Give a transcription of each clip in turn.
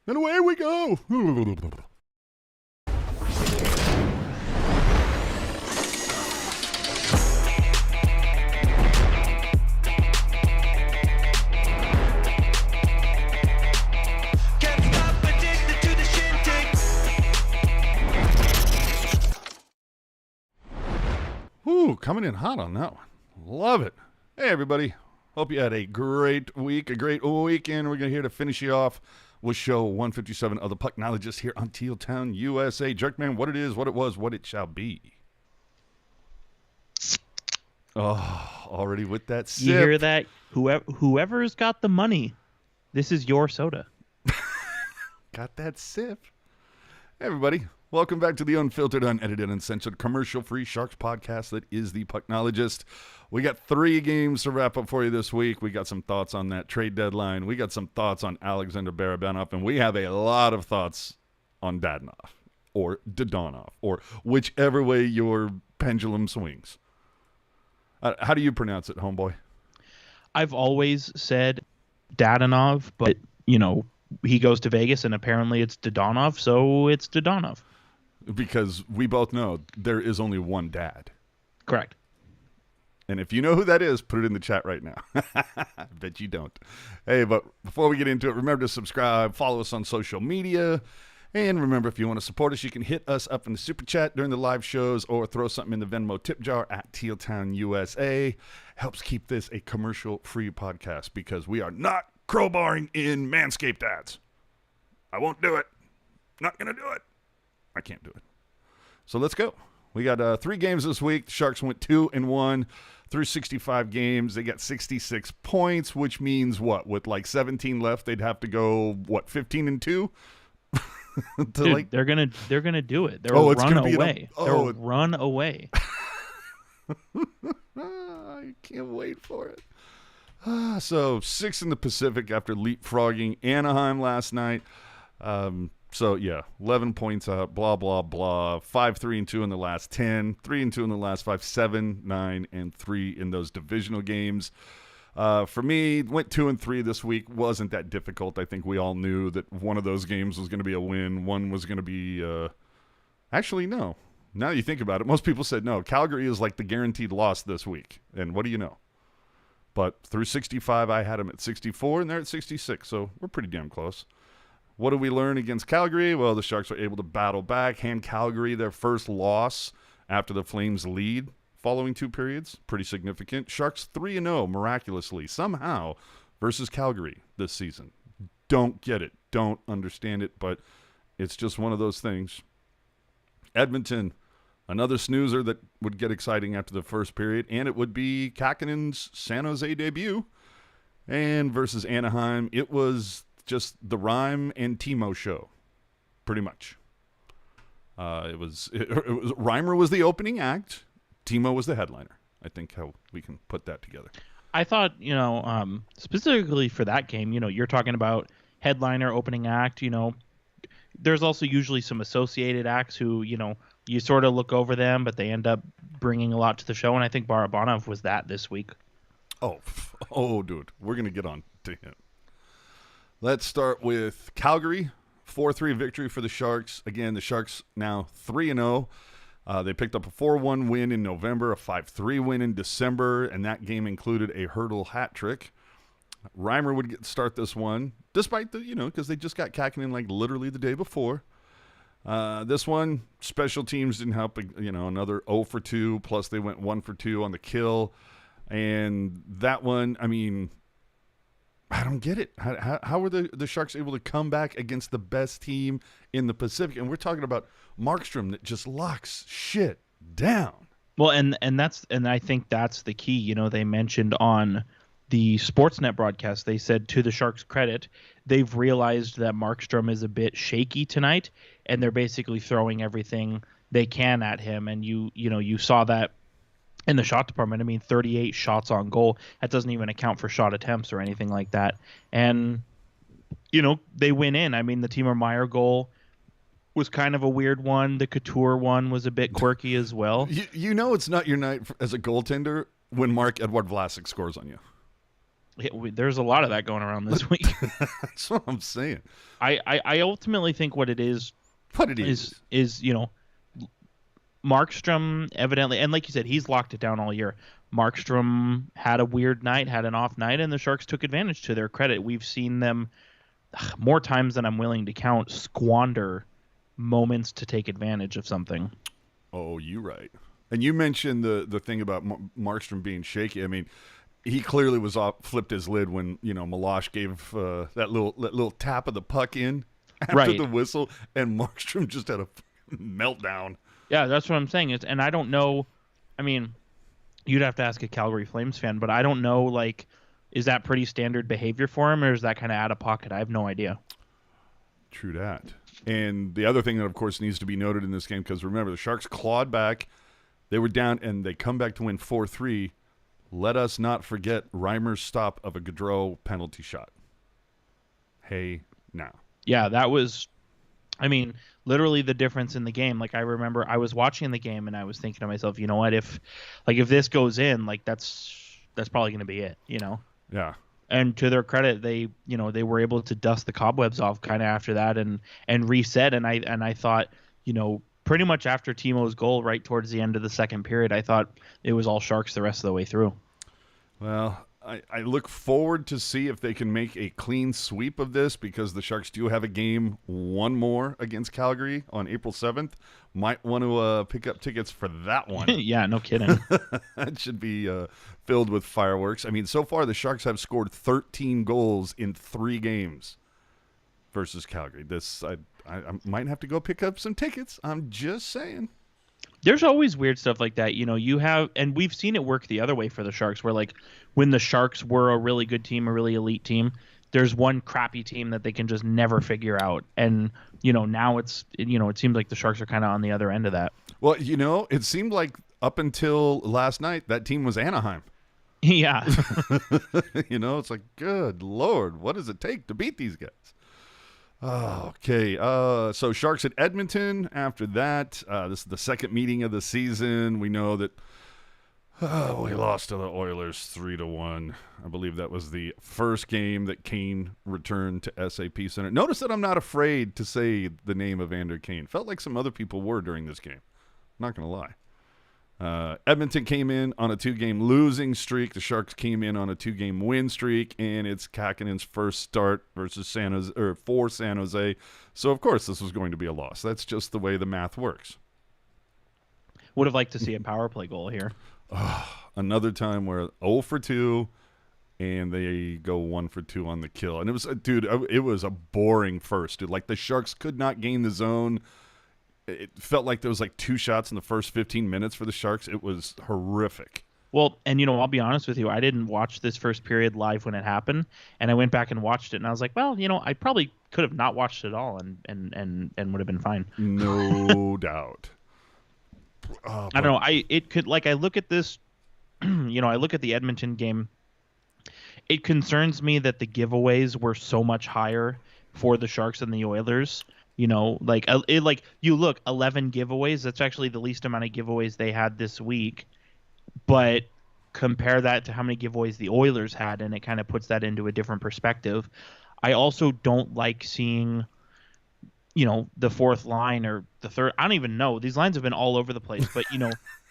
And away we go. Ooh, coming in hot on that one. Love it. Hey, everybody. Hope you had a great week, a great weekend. We're going to here to finish you off with show 157 of the Pucknologists here on Teal Town, USA. Jerkman, what it is, what it was, what it shall be. Oh, already with that sip. You hear that? Whoever's got the money, this is your soda. Got that sip. Hey, everybody. Welcome back to the unfiltered, unedited, uncensored, commercial-free Sharks podcast that is the Pucknologist. We got 3 games to wrap up for you this week. We got some thoughts on that trade deadline. We got some thoughts on Alexander Barabanov, and we have a lot of thoughts on Dadonov or Dadonov or whichever way your pendulum swings. How do you pronounce it, homeboy? I've always said Dadonov, but, he goes to Vegas, and apparently it's Dadonov, so it's Dadonov. Because we both know there is only one dad. Correct. And if you know who that is, put it in the chat right now. I bet you don't. Hey, but before we get into it, remember to subscribe, follow us on social media. And remember, if you want to support us, you can hit us up in the Super Chat during the live shows or throw something in the Venmo tip jar at Teal Town USA. Helps keep this a commercial-free podcast because we are not crowbarring in Manscaped ads. I won't do it. Not going to do it. I can't do it. So let's go. We got 3 games this week. The Sharks went 2-1 through 65 games. They got 66 points, which means what? With like 17 left, they'd have to go, 15-2? Dude, they're gonna do it. They'll run away. They'll run away. I can't wait for it. So 6 in the Pacific after leapfrogging Anaheim last night. 11 points out, blah, blah, blah. 5-3-2 in the last 10, 3-2 in the last 5, 7, 9, and 3 in those divisional games. For me, went 2-3 this week. Wasn't that difficult. I think we all knew that one of those games was going to be a win. One was going to be actually, no. Now you think about it, most people said no. Calgary is like the guaranteed loss this week. And what do you know? But through 65, I had them at 64, and they're at 66, so we're pretty damn close. What did we learn against Calgary? Well, the Sharks were able to battle back, hand Calgary their first loss after the Flames lead following 2 periods. Pretty significant. Sharks 3-0, miraculously, somehow, versus Calgary this season. Don't get it. Don't understand it, but it's just one of those things. Edmonton, another snoozer that would get exciting after the first period, and it would be Kakinen's San Jose debut. And versus Anaheim, it was just the Rhyme and Timo show, pretty much. It was Reimer was the opening act, Timo was the headliner. I think how we can put that together. I thought, specifically for that game, you're talking about headliner, opening act. There's also usually some associated acts who, you sort of look over them, but they end up bringing a lot to the show. And I think Barabanov was that this week. Oh, dude, we're gonna get on to him. Let's start with Calgary, 4-3 victory for the Sharks. Again, the Sharks now 3-0. They picked up a 4-1 win in November, a 5-3 win in December, and that game included a hurdle hat trick. Reimer would start this one, despite the, because they just got Kakinen like literally the day before. This one, special teams didn't help, another 0-for-2, plus they went 1-for-2 on the kill. And that one, I don't get it. How were the Sharks able to come back against the best team in the Pacific? And we're talking about Markstrom that just locks shit down. Well, and I think that's the key. They mentioned on the Sportsnet broadcast, they said to the Sharks' credit, they've realized that Markstrom is a bit shaky tonight, and they're basically throwing everything they can at him. And you saw that in the shot department. 38 shots on goal. That doesn't even account for shot attempts or anything like that. And, they went in. the Timo Meier goal was kind of a weird one. The Couture one was a bit quirky as well. It's not your night as a goaltender when Mark-Edouard Vlasic scores on you. There's a lot of that going around this week. That's what I'm saying. I ultimately think what it is is Markstrom evidently, and like you said, he's locked it down all year. Markstrom had a weird night, had an off night, and the Sharks took advantage. To their credit, we've seen them more times than I'm willing to count squander moments to take advantage of something. Oh, you're right. And you mentioned the thing about Markstrom being shaky. I mean, he clearly was flipped his lid when Milosh gave that little tap of the puck in after the whistle, and Markstrom just had a meltdown. Yeah, that's what I'm saying. And I don't know. I mean, you'd have to ask a Calgary Flames fan, but I don't know. Like, is that pretty standard behavior for him, or is that kind of out of pocket? I have no idea. True that. And the other thing that, of course, needs to be noted in this game, because remember, the Sharks clawed back. They were down, and they come back to win 4-3. Let us not forget Reimer's stop of a Gaudreau penalty shot. Hey, now. Yeah, that was, I mean, literally the difference in the game. Like, I remember I was watching the game, and I was thinking to myself, you know what, if this goes in, like, that's probably going to be it, Yeah. And to their credit, they were able to dust the cobwebs off kind of after that and reset. And I thought, pretty much after Timo's goal, right towards the end of the second period, I thought it was all Sharks the rest of the way through. Well, I look forward to see if they can make a clean sweep of this, because the Sharks do have a game, one more against Calgary on April 7th. Might want to pick up tickets for that one. Yeah, no kidding. That should be filled with fireworks. I mean, so far the Sharks have scored 13 goals in 3 games versus Calgary. I might have to go pick up some tickets. I'm just saying. There's always weird stuff like that. You have, and we've seen it work the other way for the Sharks, where like when the Sharks were a really good team, a really elite team, there's one crappy team that they can just never figure out. And, now it seems like the Sharks are kind of on the other end of that. Well, it seemed like up until last night, that team was Anaheim. Yeah. It's like, good Lord, what does it take to beat these guys? Okay, so Sharks at Edmonton. After that, this is the second meeting of the season. We know that we lost to the Oilers 3-1. I believe that was the first game that Kane returned to SAP Center. Notice that I'm not afraid to say the name of Evander Kane. Felt like some other people were during this game. Not going to lie. Edmonton came in on a 2-game losing streak. The Sharks came in on a 2-game win streak, and it's Kakanen's first start versus for San Jose. So, of course, this was going to be a loss. That's just the way the math works. Would have liked to see a power play goal here. Another time where 0 for 2, and they go 1 for 2 on the kill. And it was a boring first, dude. Like, the Sharks could not gain the zone. It felt like there was like 2 shots in the first 15 minutes for the Sharks. It was horrific. Well, and I'll be honest with you, I didn't watch this first period live when it happened, and I went back and watched it, and I was like, well, I probably could have not watched it all and would have been fine. No doubt. I don't know. I look at this, I look at the Edmonton game. It concerns me that the giveaways were so much higher for the Sharks than the Oilers. You look 11 giveaways. That's actually the least amount of giveaways they had this week. But compare that to how many giveaways the Oilers had, and it kind of puts that into a different perspective. I also don't like seeing, the fourth line or the third. I don't even know. These lines have been all over the place. But,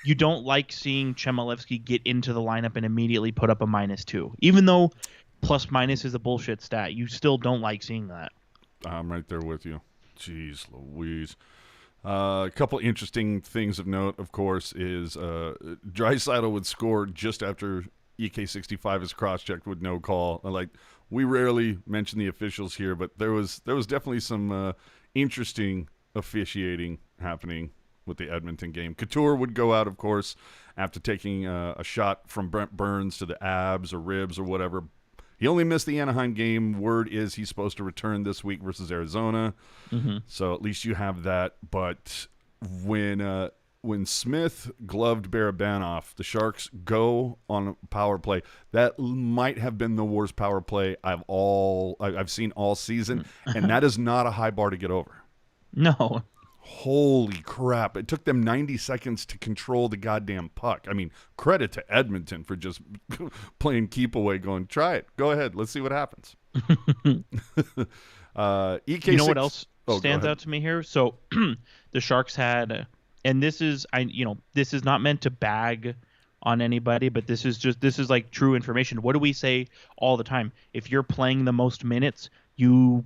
you don't like seeing Chmelevski get into the lineup and immediately put up a -2. Even though plus-minus is a bullshit stat, you still don't like seeing that. I'm right there with you. Jeez Louise. A couple interesting things of note, of course, is Draisaitl would score just after EK65 is cross-checked with no call. Like, we rarely mention the officials here, but there was definitely some interesting officiating happening with the Edmonton game. Couture would go out, of course, after taking a shot from Brent Burns to the abs or ribs or whatever. He only missed the Anaheim game. Word is he's supposed to return this week versus Arizona. Mm-hmm. So at least you have that. But when Smith gloved Barabanov, the Sharks go on a power play. That might have been the worst power play I've seen all season, and that is not a high bar to get over. No. Holy crap. It took them 90 seconds to control the goddamn puck. I mean, credit to Edmonton for just playing keep away, going, try it. Go ahead. Let's see what happens. EK6, you know what else stands out to me here? So the Sharks had, and this is not meant to bag on anybody, but this is like true information. What do we say all the time? If you're playing the most minutes, you're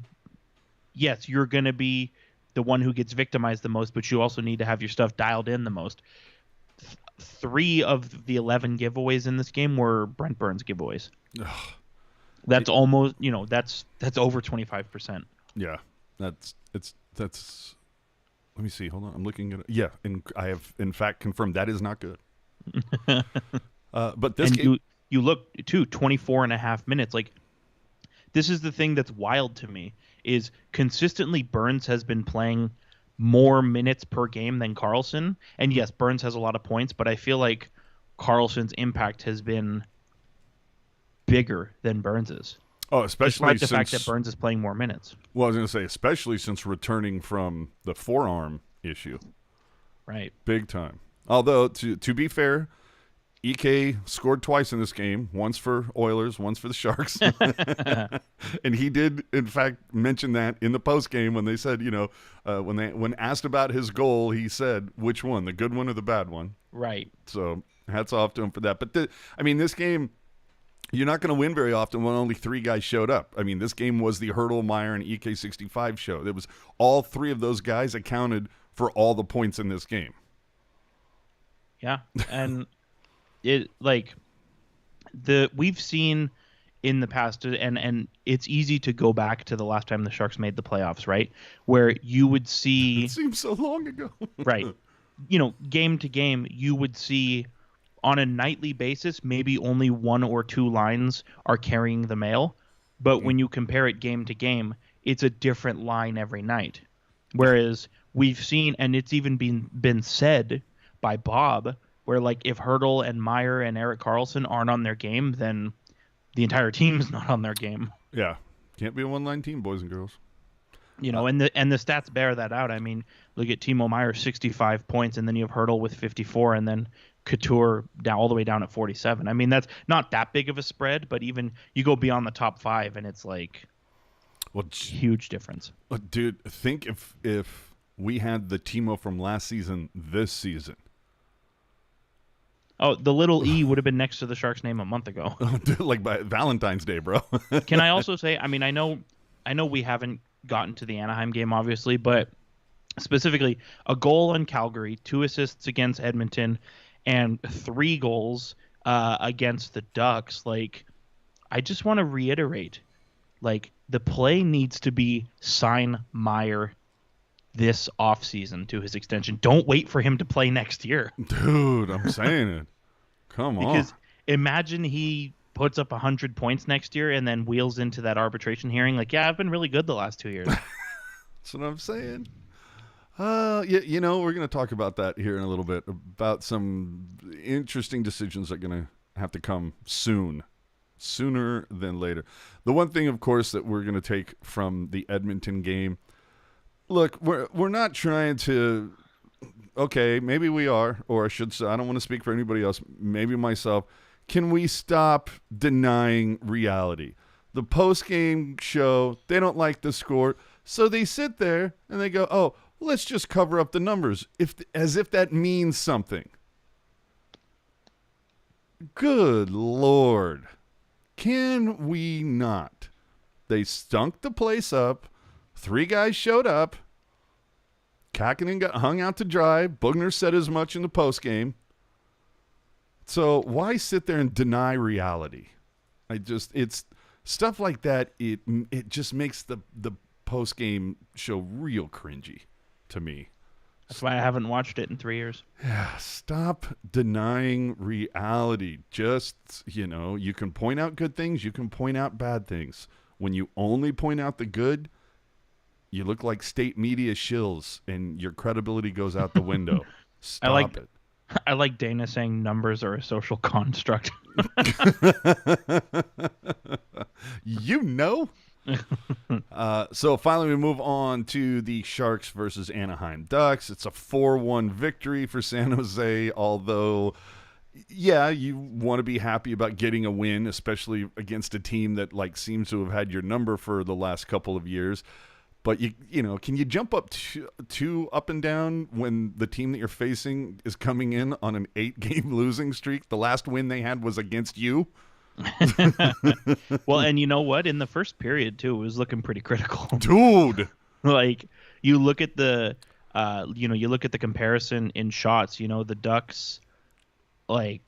going to be the one who gets victimized the most, but you also need to have your stuff dialed in the most. 3 of the 11 giveaways in this game were Brent Burns giveaways. Ugh. That's almost, that's over 25%. Yeah, that's. Let me see. Hold on, I'm looking at it. Yeah, and I have in fact confirmed that is not good. But this game, you look too 24 and a half minutes. Like, this is the thing that's wild to me is consistently Burns has been playing more minutes per game than Karlsson. And yes, Burns has a lot of points, but I feel like Karlsson's impact has been bigger than Burns's. Oh, especially despite the fact that Burns is playing more minutes. Well, I was going to say, especially since returning from the forearm issue. Right. Big time. Although, to be fair, EK scored twice in this game, once for Oilers, once for the Sharks. And he did, in fact, mention that in the postgame when they said, when asked about his goal, he said, which one, the good one or the bad one? Right. So hats off to him for that. But, this game, you're not going to win very often when only 3 guys showed up. I mean, this game was the Hurdle, Meier, and EK65 show. It was all 3 of those guys accounted for all the points in this game. Yeah, and we've seen in the past, and it's easy to go back to the last time the Sharks made the playoffs, right? Where you would see, it seems so long ago, right? Game to game, you would see on a nightly basis, maybe only 1 or 2 lines are carrying the mail, but when you compare it game to game, it's a different line every night. Whereas we've seen, and it's even been said by Bob, where like if Hurdle and Meier and Erik Karlsson aren't on their game, then the entire team's not on their game. Yeah, can't be a one-line team, boys and girls. And the stats bear that out. I mean, look at Timo Meier, 65 points, and then you have Hurdle with 54, and then Couture down all the way down at 47. I mean, that's not that big of a spread, but even you go beyond the top 5, and it's like huge difference. Dude, think if we had the Timo from last season this season. Oh, the little E would have been next to the Sharks' name a month ago. Dude, like by Valentine's Day, bro. Can I also say, I mean, I know we haven't gotten to the Anaheim game, obviously, but specifically a goal in Calgary, 2 assists against Edmonton, and 3 goals against the Ducks. Like, I just want to reiterate, like, the play needs to be sign Meier this offseason to his extension. Don't wait for him to play next year. Dude, I'm saying it. Come on. Because imagine he puts up 100 points next year and then wheels into that arbitration hearing like, yeah, I've been really good the last 2 years. That's what I'm saying. We're going to talk about that here in a little bit, about some interesting decisions that are going to have to come sooner than later. The one thing, of course, that we're going to take from the Edmonton game, look, we're not trying to, okay, maybe we are, or I should say, I don't want to speak for anybody else, maybe myself. Can we stop denying reality? The post-game show, they don't like the score, so they sit there and they go, oh, let's just cover up the numbers, as if that means something. Good Lord. Can we not? They stunk the place up. 3 guys showed up. Kakinen got hung out to dry. Bugner said as much in the postgame. So why sit there and deny reality? It's stuff like that. It just makes the postgame show real cringy to me. That's why I haven't watched it in 3 years. Yeah, stop denying reality. Just, you can point out good things. You can point out bad things. When you only point out the good, you look like state media shills and your credibility goes out the window. Stop it. I like Dana saying numbers are a social construct. So finally we move on to the Sharks versus Anaheim Ducks. It's a 4-1 victory for San Jose, although, yeah, you want to be happy about getting a win, especially against a team that like seems to have had your number for the last couple of years. But you know, can you jump up two up and down when the team that you're facing is coming in on an 8-game losing streak? The last win they had was against you. Well, and you know what? In the first period too, it was looking pretty critical, dude. Like you look at the, you look at the comparison in shots. You know, the Ducks, like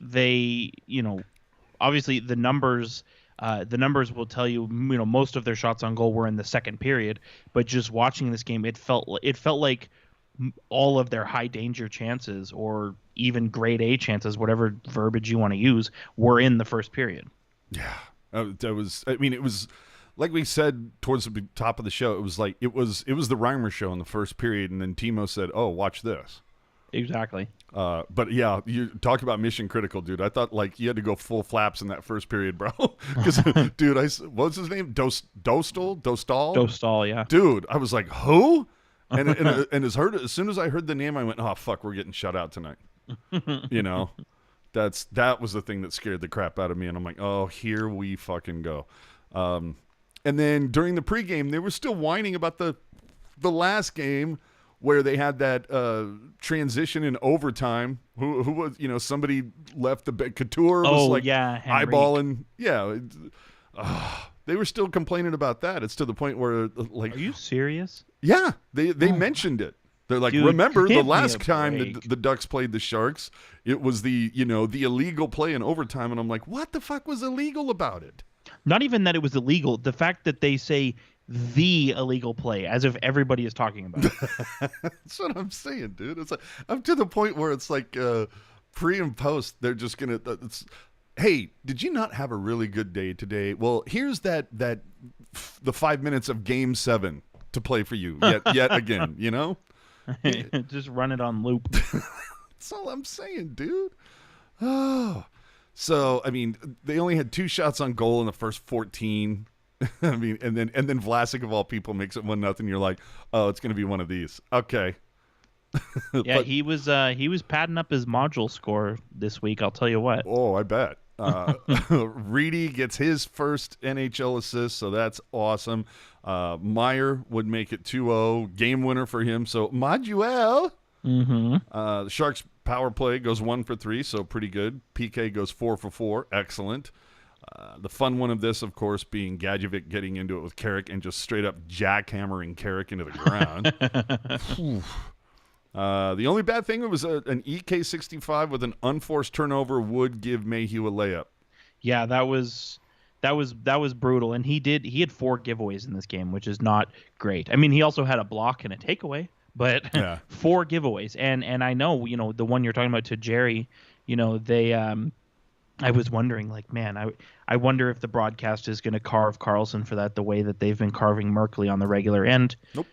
they, obviously the numbers. The numbers will tell you, most of their shots on goal were in the second period. But just watching this game, it felt like all of their high danger chances, or even grade A chances, whatever verbiage you want to use, were in the first period. Yeah, that was. I mean, it was like we said towards the top of the show. It was like it was the Reimer show in the first period, and then Timo said, "Oh, watch this." Exactly. But yeah, you talk about mission critical, dude. I thought like you had to go full flaps in that first period, bro. Because, dude, what was his name? Dostal, yeah. Dude, I was like, who? And as soon as I heard the name, I went, oh fuck, we're getting shut out tonight. That was the thing that scared the crap out of me, and I'm like, oh, here we fucking go. And then during the pregame, they were still whining about the last game, where they had that transition in overtime. Who was, somebody left the bed. Couture was eyeballing. Yeah. They were still complaining about that. It's to the point where, like. Are you serious? Yeah. They mentioned it. They're like, dude, remember the last time the Ducks played the Sharks, it was the illegal play in overtime. And I'm like, what the fuck was illegal about it? Not even that it was illegal. The fact that they say the illegal play, as if everybody is talking about it. That's what I'm saying, dude. It's like, I'm to the point where it's like pre and post, they're just gonna. Hey, did you not have a really good day today? Well, here's the 5 minutes of Game 7 to play for you yet again. Just run it on loop. That's all I'm saying, dude. Oh, so I mean, they only had 2 shots on goal in the first 14. I mean, and then Vlasic of all people makes it 1-0. You're like, oh, it's going to be one of these. Okay. Yeah, but he was padding up his module score this week. I'll tell you what. Oh, I bet. Reedy gets his first NHL assist, so that's awesome. Meier would make it 2-0, game winner for him. So Maduel. Mm-hmm. The Sharks power play goes 1 for 3, so pretty good. PK goes 4 for 4, excellent. The fun one of this, of course, being Gadjevic getting into it with Carrick and just straight up jackhammering Carrick into the ground. The only bad thing was an EK65 with an unforced turnover would give Mayhew a layup. Yeah, that was brutal, and he had 4 giveaways in this game, which is not great. I mean, he also had a block and a takeaway, but 4 giveaways, and I know the one you're talking about to Jerry, they. I was wondering, like, man, I wonder if the broadcast is going to carve Karlsson for that the way that they've been carving Merkley on the regular end. Nope.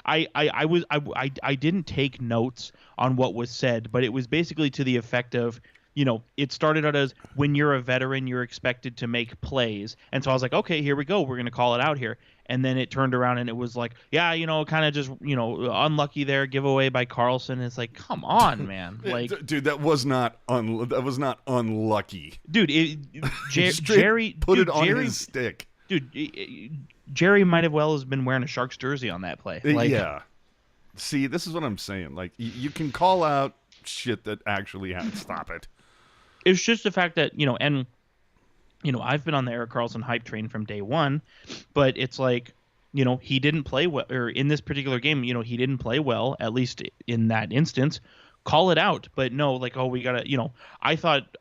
I didn't take notes on what was said, but it was basically to the effect of, it started out as, when you're a veteran, you're expected to make plays. And so I was like, okay, here we go. We're going to call it out here. And then it turned around and it was like, yeah, kind of just, unlucky there, giveaway by Karlsson. It's like, come on, man. Like, dude, that was not unlucky. Dude, Jerry put it on his stick. Dude, Jerry might have well has been wearing a Sharks jersey on that play. Like, yeah. See, this is what I'm saying. Like, you can call out shit that actually stop it. It's just the fact that, and I've been on the Erik Karlsson hype train from day one, but it's like, he didn't play well, or in this particular game, he didn't play well, at least in that instance. Call it out, but no, like, oh, we gotta, I thought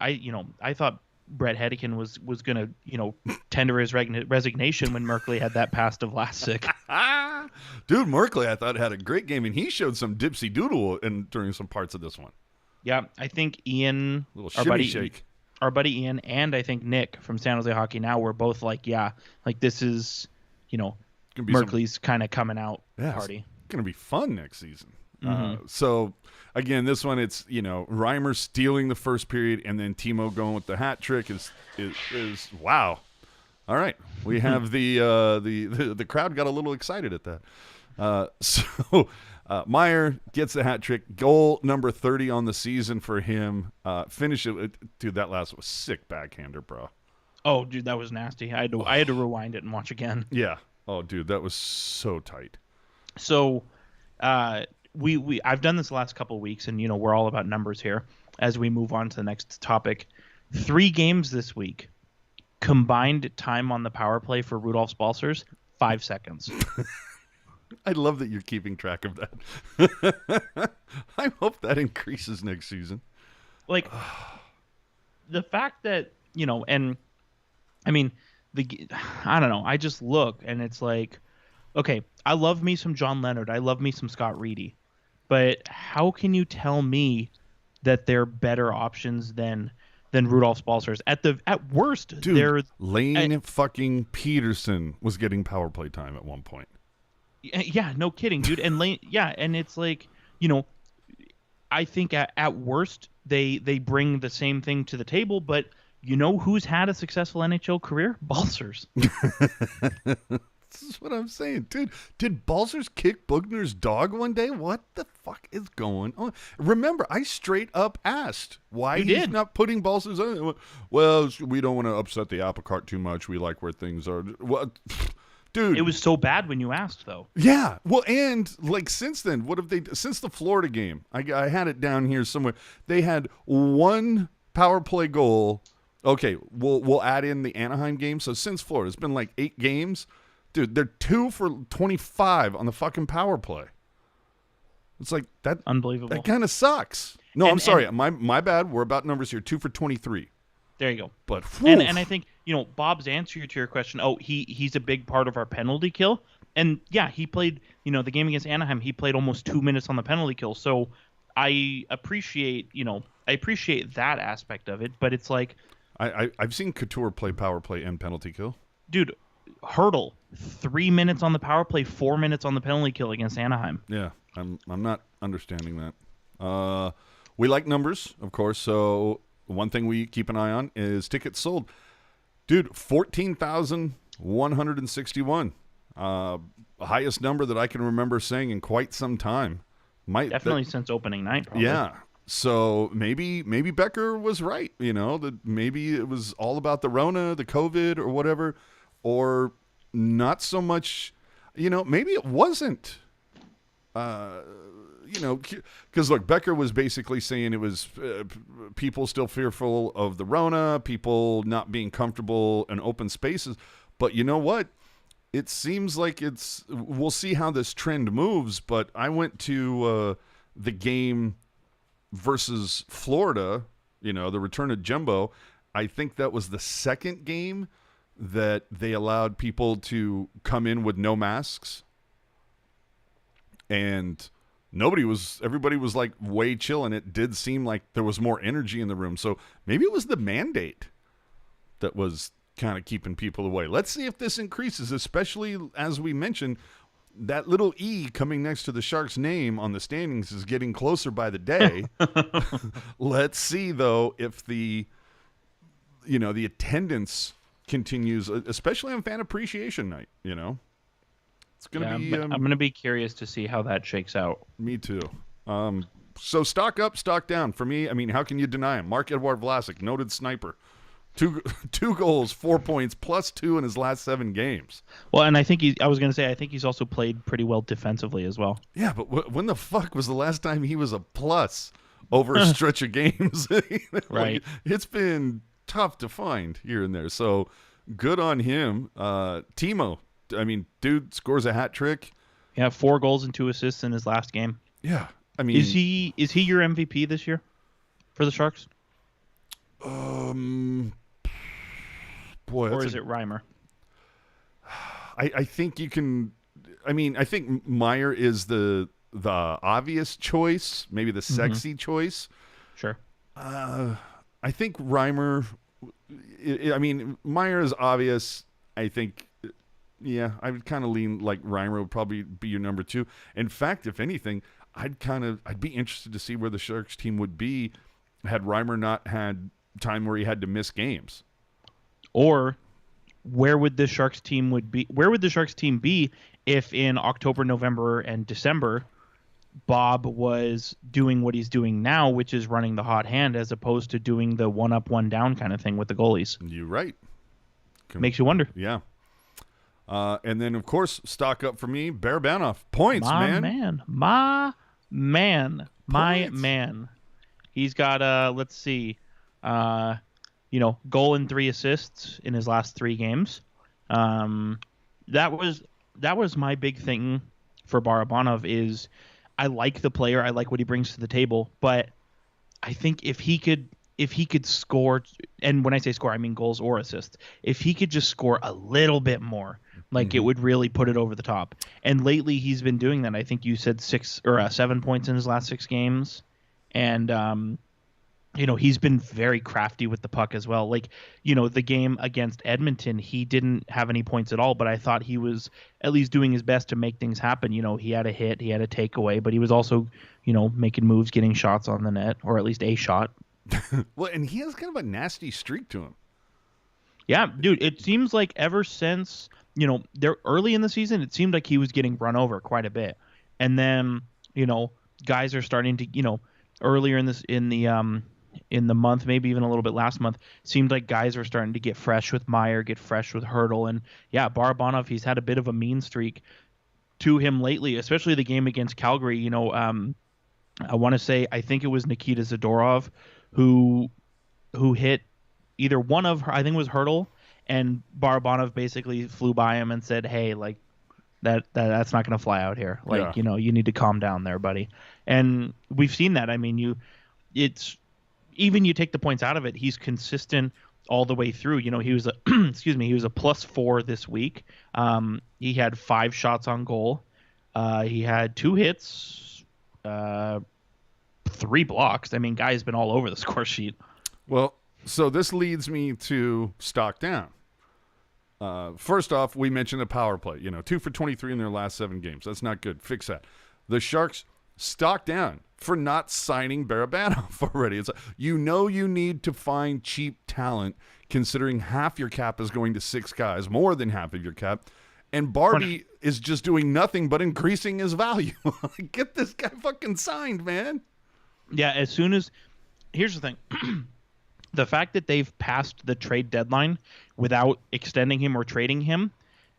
Brett Hedican was gonna, tender his resignation when Merkley had that pass to Vlasic. Dude, Merkley, I thought had a great game, and he showed some dipsy doodle during some parts of this one. Yeah, I think Ian, our buddy Ian, and I think Nick from San Jose Hockey Now were both like, yeah, like this is, Merkley's kind of coming out party. It's gonna be fun next season. Mm-hmm. So again, this one it's Reimer stealing the first period, and then Timo going with the hat trick is wow. All right. We have the crowd got a little excited at that. So Meier gets the hat trick. Goal number 30 on the season for him. Finish it. Dude, that last was sick backhander, bro. Oh, dude, that was nasty. I had to rewind it and watch again. Yeah. Oh, dude, that was so tight. So, I've done this the last couple of weeks, and we're all about numbers here. As we move on to the next topic, 3 games this week, combined time on the power play for Rudolph Balcers, 5 seconds. I love that you're keeping track of that. I hope that increases next season. Like, the fact that and I mean, I don't know. I just look and it's like, okay, I love me some John Leonard. I love me some Scott Reedy. But how can you tell me that they're better options than Rudolph Balcers? At worst, dude, they're Lane fucking Peterson was getting power play time at one point. Yeah, no kidding, dude. And Lane, yeah, and it's like, I think at worst they bring the same thing to the table, but who's had a successful NHL career? Balcers. This is what I'm saying, dude. Did Balcers kick Bugner's dog one day? What the fuck is going on? Remember, I straight up asked why he's not putting Balcers on. Well, we don't want to upset the apple cart too much. We like where things are. What? Dude, it was so bad when you asked, though. Yeah, well, and like since then, what have they? Since the Florida game, I had it down here somewhere. They had 1 power play goal. Okay, we'll add in the Anaheim game. So since Florida, it's been like 8 games, dude. They're 2 for 25 on the fucking power play. It's like that. Unbelievable. That kind of sucks. No, I'm sorry. My bad. We're about numbers here. 2 for 23. There you go. But and I think Bob's answer to your question. Oh, he's a big part of our penalty kill, and yeah, he played. The game against Anaheim, he played almost 2 minutes on the penalty kill. So I appreciate that aspect of it. But it's like I've seen Couture play power play and penalty kill. Dude, Hurdle 3 minutes on the power play, 4 minutes on the penalty kill against Anaheim. Yeah, I'm not understanding that. We like numbers, of course, so. One thing we keep an eye on is tickets sold. Dude, 14,161. Highest number that I can remember saying in quite some time. Definitely since opening night, probably. Yeah. So maybe Becker was right, that maybe it was all about the Rona, the COVID or whatever, or not so much, maybe it wasn't. Because look, Becker was basically saying it was people still fearful of the Rona, people not being comfortable in open spaces. But you know what? It seems like we'll see how this trend moves. But I went to the game versus Florida, the return of Jumbo. I think that was the second game that they allowed people to come in with no masks. And everybody was like way chill, and it did seem like there was more energy in the room. So maybe it was the mandate that was kind of keeping people away. Let's see if this increases, especially as we mentioned, that little E coming next to the Sharks' name on the standings is getting closer by the day. Let's see, though, if the attendance continues, especially on Fan Appreciation Night, It's gonna be. I'm gonna be curious to see how that shakes out. Me too. So stock up, stock down. For me, I mean, how can you deny him? Mark-Edouard Vlasic, noted sniper, two goals, 4 points, +2 in his last 7 games. Well, and I think I think he's also played pretty well defensively as well. Yeah, but when the fuck was the last time he was a plus over a stretch of games? Right. It's been tough to find here and there. So good on him. Timo. I mean, dude scores a hat trick. Yeah, 4 goals and 2 assists in his last game. Yeah, I mean, is he your MVP this year for the Sharks? Boy, or is it Reimer? I think you can. I mean, I think Meier is the obvious choice, maybe the sexy choice. Sure. I think Reimer. I mean, Meier is obvious. I think. Yeah, I would kind of lean like Reimer would probably be your number 2. In fact, if anything, I'd be interested to see where the Sharks team would be had Reimer not had time where he had to miss games. Or where would the Sharks team be if in October, November, and December Bob was doing what he's doing now, which is running the hot hand as opposed to doing the one up, one down kind of thing with the goalies. You're right. Makes you wonder. Yeah. And then, of course, stock up for me, Barabanov. Points, My man. He's got, let's see, goal and 3 assists in his last 3 games. That was my big thing for Barabanov is I like the player. I like what he brings to the table. But I think if he could score, and when I say score, I mean goals or assists, if he could just score a little bit more, it would really put it over the top. And lately he's been doing that. I think you said 7 points in his last 6 games. And, he's been very crafty with the puck as well. The game against Edmonton, he didn't have any points at all, but I thought he was at least doing his best to make things happen. He had a hit, he had a takeaway, but he was also, making moves, getting shots on the net, or at least a shot. Well, and he has kind of a nasty streak to him. Yeah, dude, it seems like ever since, they're early in the season, it seemed like he was getting run over quite a bit. And then, guys are starting to, earlier in the month, maybe even a little bit last month, seemed like guys are starting to get fresh with Meier, get fresh with Hertl. And yeah, Barabanov, he's had a bit of a mean streak to him lately, especially the game against Calgary. I want to say, I think it was Nikita Zadorov who hit either one of, I think it was Hertl, and Barabanov basically flew by him and said, hey, that's not going to fly out here. You need to calm down there, buddy. And we've seen that. I mean, you take the points out of it, he's consistent all the way through. He was a he was a +4 this week. He had 5 shots on goal. He had 2 hits, 3 blocks. I mean, guy's been all over the score sheet. Well, so this leads me to stock down. First off, we mentioned the power play. 2 for 23 in their last 7 games. That's not good. Fix that. The Sharks stock down for not signing Barabanov already. It's you need to find cheap talent, considering half your cap is going to 6 guys, more than half of your cap. And Barbie is just doing nothing but increasing his value. Get this guy fucking signed, man. Yeah, here's the thing. The fact that they've passed the trade deadline without extending him or trading him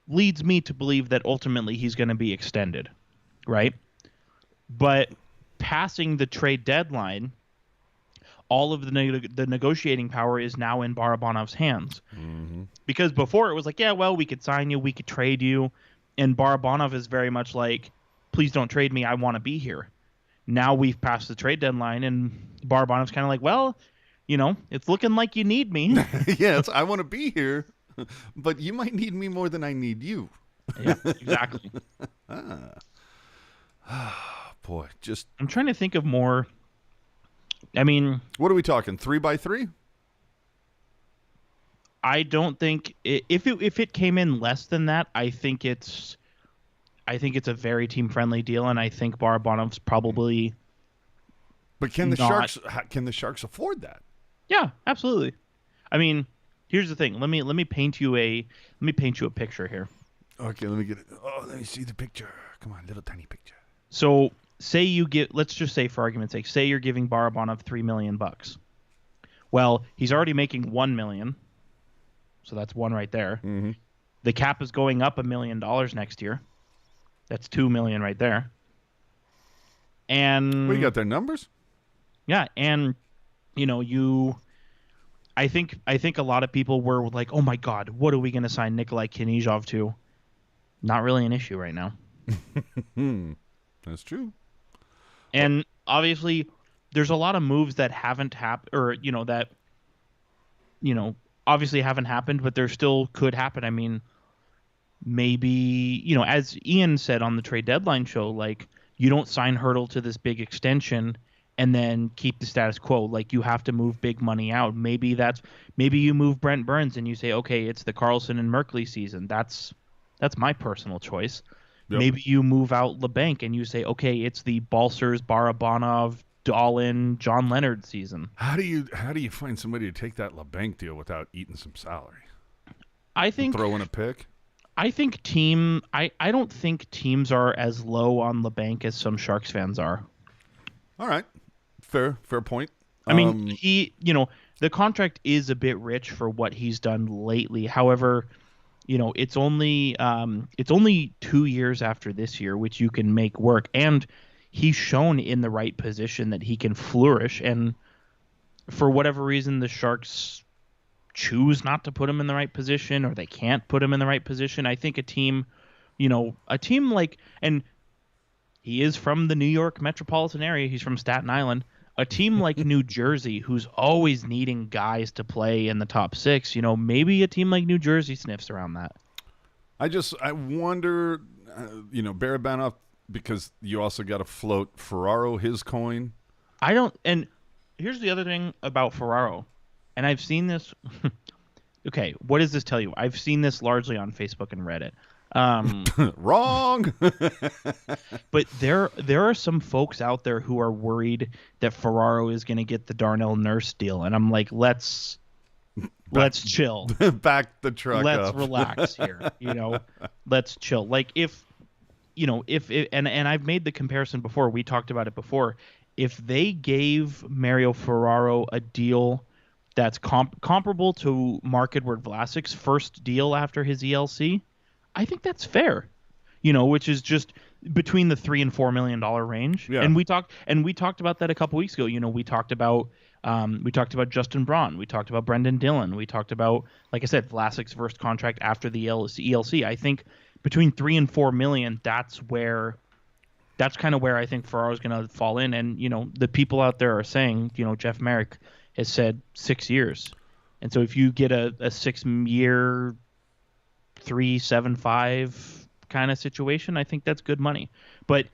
leads me to believe that ultimately he's going to be extended, right? But passing the trade deadline, all of the negotiating power is now in Barabanov's hands. Mm-hmm. Because before it was like, yeah, well, we could sign you, we could trade you. And Barabanov is very much like, please don't trade me, I want to be here. Now we've passed the trade deadline, and Barabanov's kind of like, well, it's looking like you need me. Yes, I want to be here, but you might need me more than I need you. Yeah, exactly. Boy, I'm trying to think of more. I mean, what are we talking? 3x3? I don't think if it came in less than that, I think it's a very team friendly deal, and I think Barabanov's probably. But can the Sharks afford that? Yeah, absolutely. I mean, here's the thing. Let me paint you a picture here. Okay, let me get it. Oh, let me see the picture. Come on, little tiny picture. So, let's just say for argument's sake, say you're giving Barabanov $3 million. Well, he's already making $1 million, so that's 1 right there. Mm-hmm. The cap is going up $1 million next year. That's $2 million right there. And you got their numbers? Yeah, and I think a lot of people were like, "Oh my God, what are we going to sign Nikolai Knyzhov to?" Not really an issue right now. That's true. And obviously, there's a lot of moves that haven't happened, or obviously haven't happened, but there still could happen. I mean, maybe as Ian said on the trade deadline show, you don't sign Hertl to this big extension and then keep the status quo. You have to move big money out. Maybe you move Brent Burns and you say, okay, it's the Karlsson and Merkley season. That's my personal choice. Yep. Maybe you move out LeBanc and you say, okay, it's the Balcers, Barabanov, Dahlin, John Leonard season. How do you find somebody to take that LeBanc deal without eating some salary? I think throw in a pick. I don't think teams are as low on the bank as some Sharks fans are. All right, fair point. I mean, the contract is a bit rich for what he's done lately. However, it's only 2 years after this year, which you can make work, and he's shown in the right position that he can flourish. And for whatever reason, the Sharks choose not to put him in the right position, or they can't put him in the right position. I think a team like, and he is from the New York metropolitan area. He's from Staten Island. A team like New Jersey, who's always needing guys to play in the top six, maybe a team like New Jersey sniffs around that. I wonder, Barabanov, because you also got to float Ferraro his coin. And here's the other thing about Ferraro, and I've seen this. Okay, what does this tell you? I've seen this largely on Facebook and Reddit. Wrong. But there are some folks out there who are worried that Ferraro is going to get the Darnell Nurse deal, and I'm like, let's chill. Back the truck Let's up. relax here. Let's chill. Like if and I've made the comparison before. We talked about it before. If they gave Mario Ferraro a deal that's comparable to Mark-Edward Vlasic's first deal after his ELC, I think that's fair. Which is just between the $3 and $4 million range. Yeah. And we talked about that a couple weeks ago. We talked about Justin Braun. We talked about Brendan Dillon. We talked about, like I said, Vlasic's first contract after the ELC. I think between $3 and $4 million, that's kind of where I think Ferraro's going to fall in. And the people out there are saying, Jeff Merrick has said 6 years, and so if you get a 6-year, 3.75 kind of situation, I think that's good money. But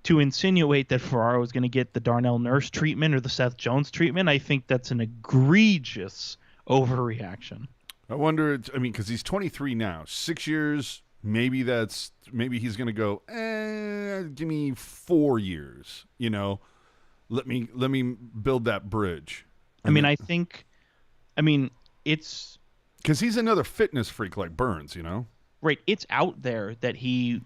to insinuate that Ferraro is going to get the Darnell Nurse treatment or the Seth Jones treatment, I think that's an egregious overreaction. I wonder. Because he's 23 now, 6 years. Maybe he's going to go. Give me 4 years. Let me build that bridge. It's because he's another fitness freak like Burns. Right. It's out there that he's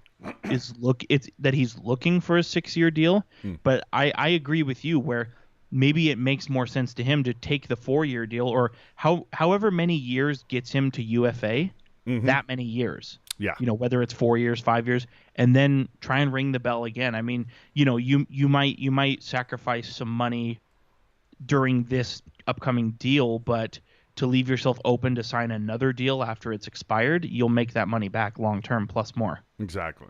looking for a 6-year deal, but I agree with you where maybe it makes more sense to him to take the 4-year deal or however many years gets him to UFA, that many years. Yeah. Whether it's 4 years, 5 years, and then try and ring the bell again. You might sacrifice some money during this upcoming deal, but to leave yourself open to sign another deal after it's expired, you'll make that money back long term plus more. Exactly.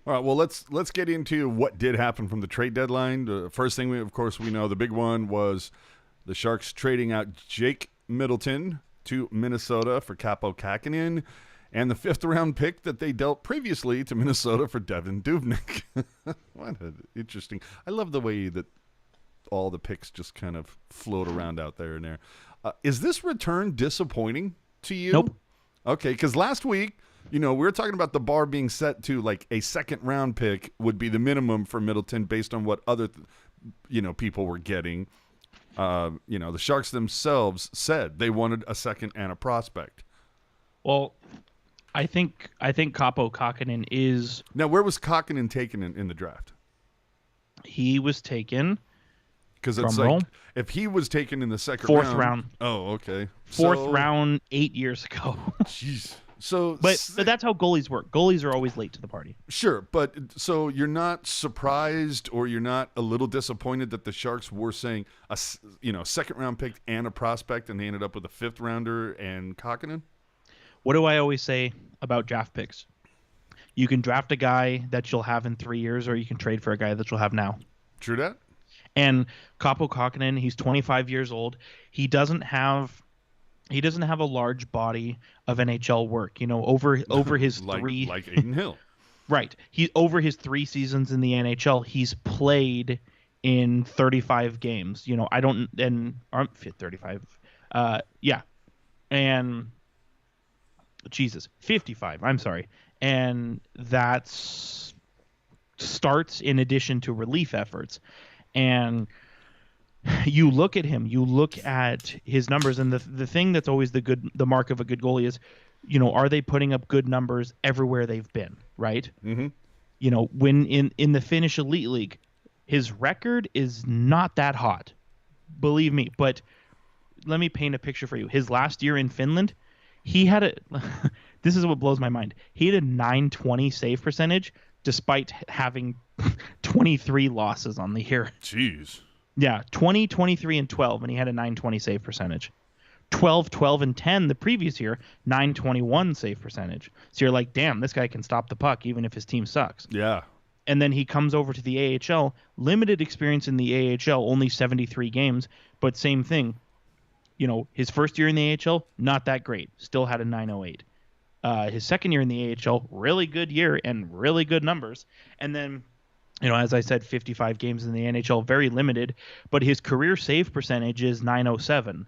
All right, well, let's get into what did happen from the trade deadline. The first thing we know, the big one was the Sharks trading out Jake Middleton to Minnesota for Kaapo Kähkönen and the 5th-round pick that they dealt previously to Minnesota for Devin Dubnyk. What interesting. I love the way that all the picks just kind of float around out there and there. Is this return disappointing to you? Nope. Okay, because last week, we were talking about the bar being set to like a 2nd-round pick would be the minimum for Middleton based on what other, people were getting. The Sharks themselves said they wanted a 2nd and a prospect. Well, I think Kaapo Kähkönen is... Now, where was Kähkönen taken in the draft? He was taken... Because it's like, if he was taken in the 2nd round. Oh, okay. 4th round 8 years ago. Jeez. So, but that's how goalies work. Goalies are always late to the party. Sure, but so you're not surprised or you're not a little disappointed that the Sharks were saying a 2nd-round pick and a prospect, and they ended up with a 5th-rounder and Kähkönen? What do I always say about draft picks? You can draft a guy that you'll have in 3 years, or you can trade for a guy that you'll have now. True that. And Kaapo Kähkönen, he's 25 years old. He doesn't have a large body of NHL work. Over his like three, like Aiden Hill. Right. Over his 3 seasons in the NHL, he's played in 35 games. Aren't fit 35. Yeah. And Jesus, 55. I'm sorry. And that's starts in addition to relief efforts. And you look at him, you look at his numbers, and the thing that's always the mark of a good goalie is are they putting up good numbers everywhere they've been, right? Mm-hmm. When in the Finnish Elite League, his record is not that hot, believe me. But let me paint a picture for you. His last year in Finland, he had a this is what blows my mind. He had a 920 save percentage despite having 23 losses on the year. Jeez. Yeah, 20, 23, and 12, and he had a 920 save percentage. 12, 12, and 10 the previous year, 921 save percentage. So you're like, damn, this guy can stop the puck even if his team sucks. Yeah. And then he comes over to the AHL, limited experience in the AHL, only 73 games, but same thing. His first year in the AHL, not that great. Still had a 908. His second year in the AHL, really good year and really good numbers. And then, as I said, 55 games in the NHL, very limited. But his career save percentage is 907.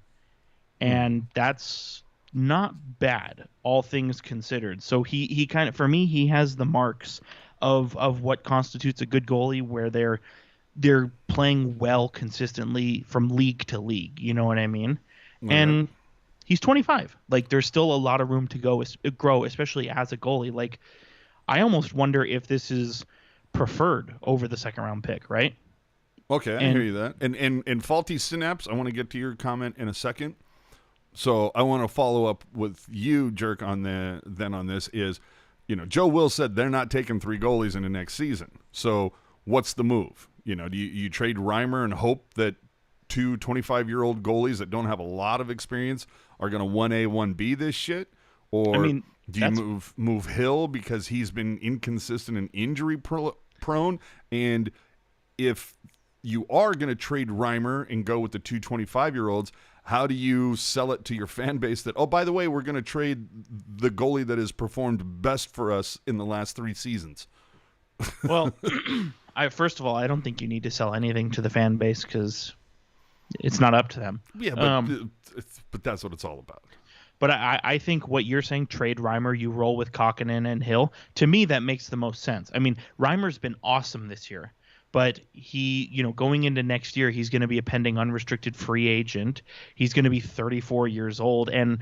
And that's not bad, all things considered. So he kind of, for me, he has the marks of what constitutes a good goalie, where they're playing well consistently from league to league. You know what I mean? Okay. And he's 25. Like, there's still a lot of room to grow, especially as a goalie. Like, I almost wonder if this is preferred over the second round pick, right? Okay, I hear you that. And faulty synapse, I want to get to your comment in a second. So I want to follow up with you, Jerk, on this is, Joe Will said they're not taking 3 goalies in the next season. So what's the move? Do you trade Reimer and hope that 2 25-year-old goalies that don't have a lot of experience are going to 1A, 1B this shit? Or do you move Hill because he's been inconsistent and injury prone? And if you are going to trade Reimer and go with the 2 25-year-olds, how do you sell it to your fan base that, oh, by the way, we're going to trade the goalie that has performed best for us in the last 3 seasons? Well, first of all, I don't think you need to sell anything to the fan base because it's not up to them. Yeah, but that's what it's all about. But I think what you're saying, trade Reimer, you roll with Kokkonen and Hill, to me that makes the most sense. I mean, Reimer's been awesome this year. But he, going into next year, he's going to be a pending unrestricted free agent. He's going to be 34 years old. And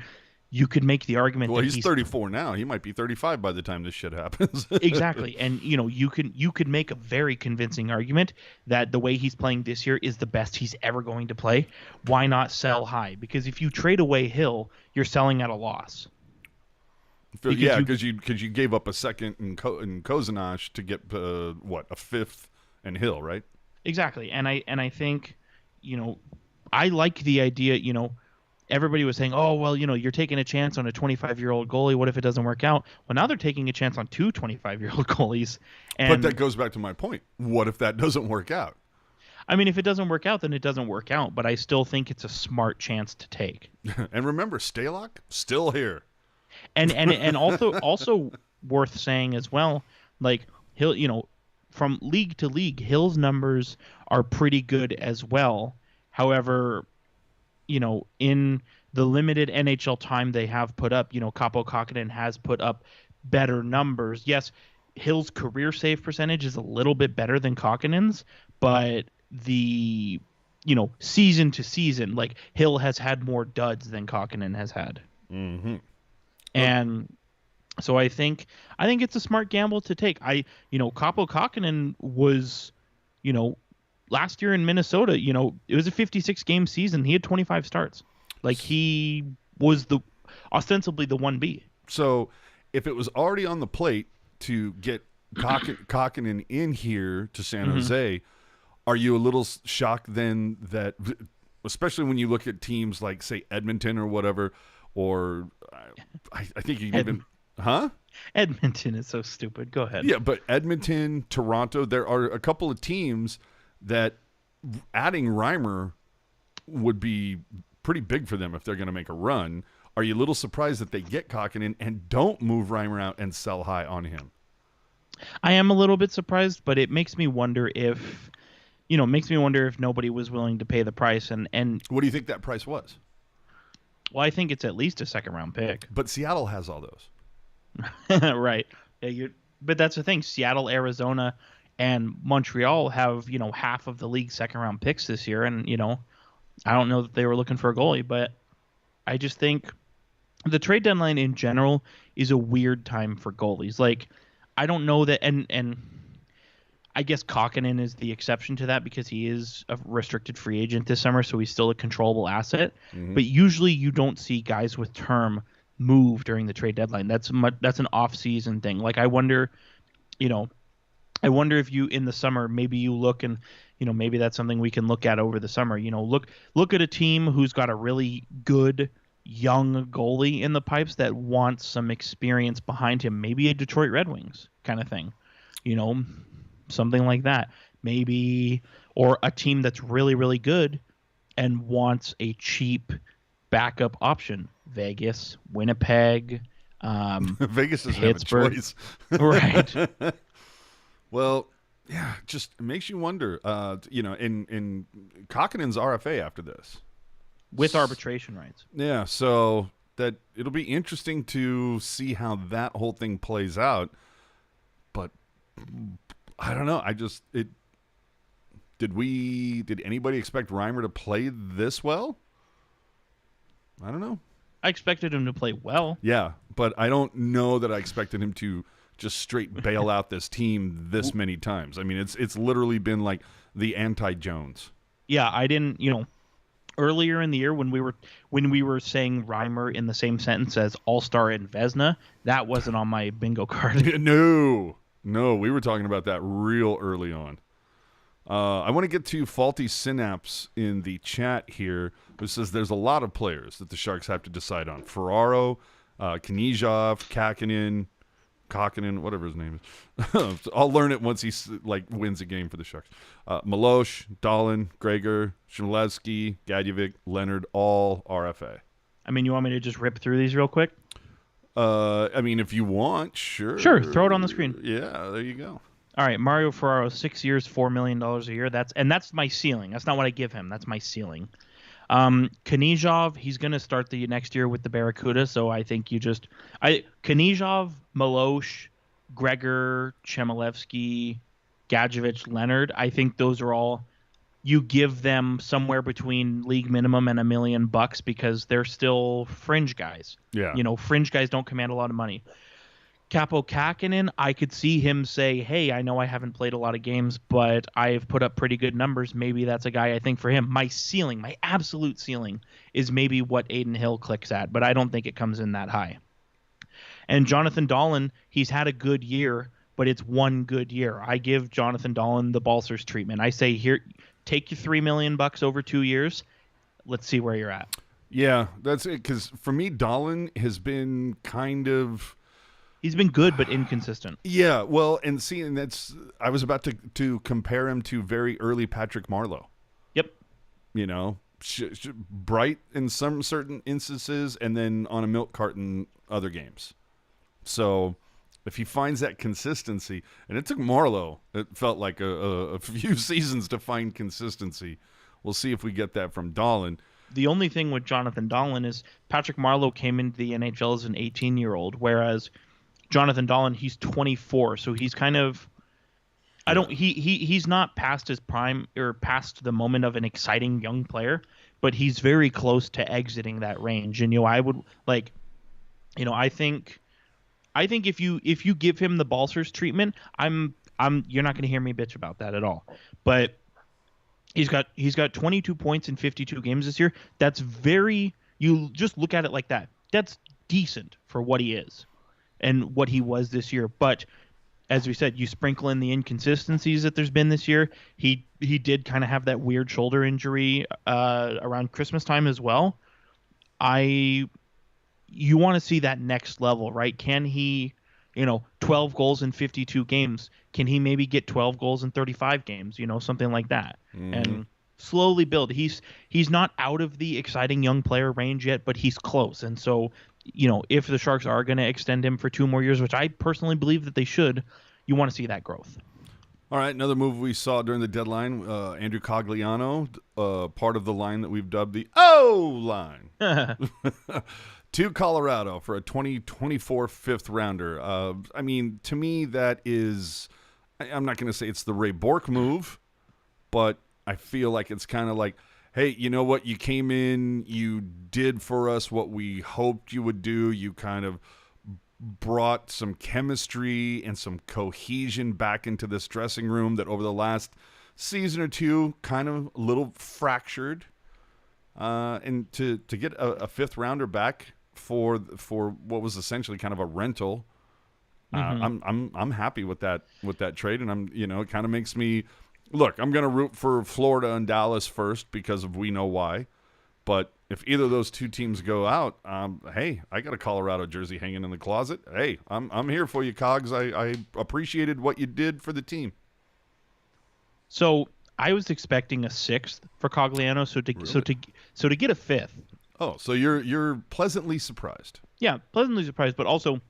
you could make the argument that he's 34 now. He might be 35 by the time this shit happens. Exactly. And, you could make a very convincing argument that the way he's playing this year is the best he's ever going to play. Why not sell high? Because if you trade away Hill, you're selling at a loss. Because you gave up a second in Kozanash to get, a fifth and Hill, right? Exactly. And I think, I like the idea, everybody was saying, oh, well, you're taking a chance on a 25-year-old goalie. What if it doesn't work out? Well, now they're taking a chance on 2 25-year-old goalies. But that goes back to my point. What if that doesn't work out? I mean, if it doesn't work out, then it doesn't work out. But I still think it's a smart chance to take. And remember, Stalock, still here. And also worth saying as well, like, Hill, from league to league, Hill's numbers are pretty good as well. However, in the limited NHL time they have put up, Kaapo Kakkonen has put up better numbers. Yes, Hill's career save percentage is a little bit better than Kakkonen's, but the, season to season, like, Hill has had more duds than Kakkonen has had. Mm-hmm. And so I think it's a smart gamble to take. Kaapo Kakkonen was, last year in Minnesota, it was a 56-game season. He had 25 starts. Like, he was ostensibly the 1B. So if it was already on the plate to get Kakkonen in here to San Jose, are you a little shocked then that, especially when you look at teams like, say, Edmonton or whatever, or I think you can even... Huh? Edmonton is so stupid. Go ahead. Yeah, but Edmonton, Toronto, there are a couple of teams that adding Reimer would be pretty big for them if they're going to make a run. Are you a little surprised that they get Kokkonen and don't move Reimer out and sell high on him? I am a little bit surprised, but it makes me wonder if, nobody was willing to pay the price. And what do you think that price was? Well, I think it's at least a second-round pick. But Seattle has all those. Right. Yeah, but that's the thing. Seattle, Arizona, and Montreal have, half of the league's second-round picks this year. And, I don't know that they were looking for a goalie, but I just think, the trade deadline in general is a weird time for goalies. Like, I don't know that, and I guess Kokkonen is the exception to that because he is a restricted free agent this summer, so he's still a controllable asset. Mm-hmm. But usually you don't see guys with term move during the trade deadline. That's an off-season thing. Like, I wonder if you in the summer maybe you look and maybe that's something we can look at over the summer. Look at a team who's got a really good young goalie in the pipes that wants some experience behind him. Maybe a Detroit Red Wings kind of thing. Something like that. Maybe, or a team that's really, really good and wants a cheap backup option. Vegas, Winnipeg, Vegas doesn't Pittsburgh. have a choice. Right. Well, yeah, just makes you wonder. In Kokkonen's RFA after this. With arbitration rights. Yeah, so that it'll be interesting to see how that whole thing plays out. But I don't know. Did anybody expect Reimer to play this well? I don't know. I expected him to play well. Yeah, but I don't know that I expected him to just straight bail out this team this many times. I mean, it's literally been like the anti-Jones. Yeah, I didn't, earlier in the year when we were saying Reimer in the same sentence as All-Star and Vezina, that wasn't on my bingo card. No, we were talking about that real early on. I want to get to Faulty Synapse in the chat here, who says there's a lot of players that the Sharks have to decide on. Ferraro, Knizhov, Kokkonen, whatever his name is. I'll learn it once he wins a game for the Sharks. Milosh, Dahlin, Gregor, Chmelevsky, Gadjevic, Leonard, all RFA. I mean, you want me to just rip through these real quick? If you want, sure. Sure, throw it on the screen. Yeah, there you go. All right, Mario Ferraro, 6 years, $4 million a year. That's my ceiling. That's not what I give him. That's my ceiling. Knizhov, he's going to start the next year with the Barracuda, so I think Knizhov, Milosh, Gregor, Chmelevsky, Gadjevic, Leonard, I think those are all, you give them somewhere between league minimum and $1 million because they're still fringe guys. Yeah. Fringe guys don't command a lot of money. Capo Kakinen, I could see him say, hey, I know I haven't played a lot of games, but I've put up pretty good numbers. Maybe that's a guy I think for him. My ceiling, my absolute ceiling, is maybe what Aiden Hill clicks at, but I don't think it comes in that high. And Jonathan Dahlin, he's had a good year, but it's one good year. I give Jonathan Dahlin the Balcers treatment. I say, here, take your $3 million over 2 years. Let's see where you're at. Yeah, that's it. Because for me, Dahlin has been kind of... He's been good, but inconsistent. Yeah, well, and that's... I was about to compare him to very early Patrick Marleau. Yep. Bright in some certain instances, and then on a milk carton other games. So if he finds that consistency, and it took Marleau, it felt like a few seasons to find consistency. We'll see if we get that from Dahlin. The only thing with Jonathan Dahlin is Patrick Marleau came into the NHL as an 18-year-old, whereas Jonathan Dahlin, he's 24, so he's kind of he's not past his prime or past the moment of an exciting young player, but he's very close to exiting that range. And I would I think if you give him the Balcers treatment, you're not going to hear me bitch about that at all. But he's got 22 points in 52 games this year. That's you just look at it like that. That's decent for what he is and what he was this year. But as we said, you sprinkle in the inconsistencies that there's been this year. He did kind of have that weird shoulder injury around Christmas time as well. You want to see that next level, right? Can he, 12 goals in 52 games? Can he maybe get 12 goals in 35 games? Something like that. And slowly build. He's not out of the exciting young player range yet, but he's close. And so, if the Sharks are going to extend him for 2 more years, which I personally believe that they should, you want to see that growth. All right, another move we saw during the deadline, Andrew Cogliano, part of the line that we've dubbed the O-line, to Colorado for a 2024 fifth rounder. To me, that is, I'm not going to say it's the Ray Bourque move, but I feel like it's kind of like, hey, you know what? You came in, you did for us what we hoped you would do. You kind of brought some chemistry and some cohesion back into this dressing room that over the last season or two kind of a little fractured. And to get a fifth rounder back for what was essentially kind of a rental, I'm happy with that trade, and it kind of makes me look. I'm going to root for Florida and Dallas first because of we know why. But if either of those two teams go out, hey, I got a Colorado jersey hanging in the closet. Hey, I'm here for you, Cogs. I appreciated what you did for the team. So I was expecting a sixth for Cogliano, so to get a fifth. Oh, so you're pleasantly surprised. Yeah, pleasantly surprised, but also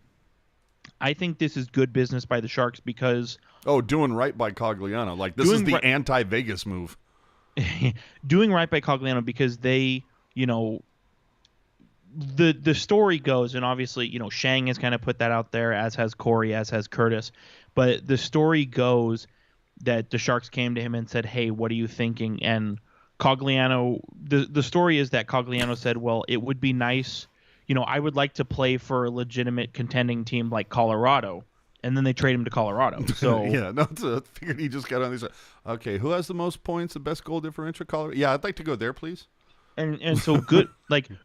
I think this is good business by the Sharks because doing right by Cogliano. Like this is the anti-Vegas move. Doing right by Cogliano because they, the story goes, and obviously, Shang has kind of put that out there, as has Corey, as has Curtis, but the story goes that the Sharks came to him and said, hey, what are you thinking? And Cogliano, the story is that Cogliano said, well, it would be nice, I would like to play for a legitimate contending team like Colorado. And then they trade him to Colorado. So yeah, no, I figured he just got on these. Okay, who has the most points, the best goal differential? Colorado. Yeah, I'd like to go there, please. And so good,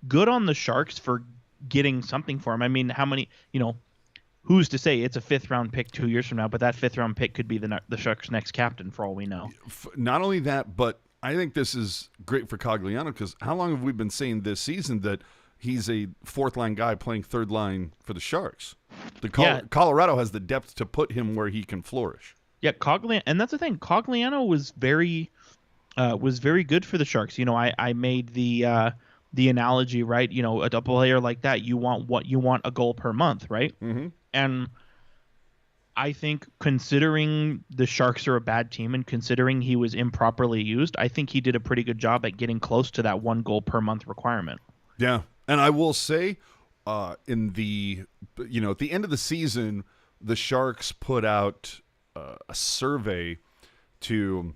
good on the Sharks for getting something for him. I mean, how many? Who's to say it's a fifth round pick 2 years from now? But that fifth round pick could be the Sharks' next captain for all we know. Not only that, but I think this is great for Cogliano because how long have we been saying this season that he's a fourth line guy playing third line for the Sharks? Colorado has the depth to put him where he can flourish. Yeah, Cogliano, and that's the thing. Cogliano was very good for the Sharks. I made the analogy, right? A player like that, you want a goal per month, right? Mm-hmm. And I think considering the Sharks are a bad team and considering he was improperly used, I think he did a pretty good job at getting close to that 1 goal per month requirement. Yeah, and I will say, at the end of the season, the Sharks put out a survey to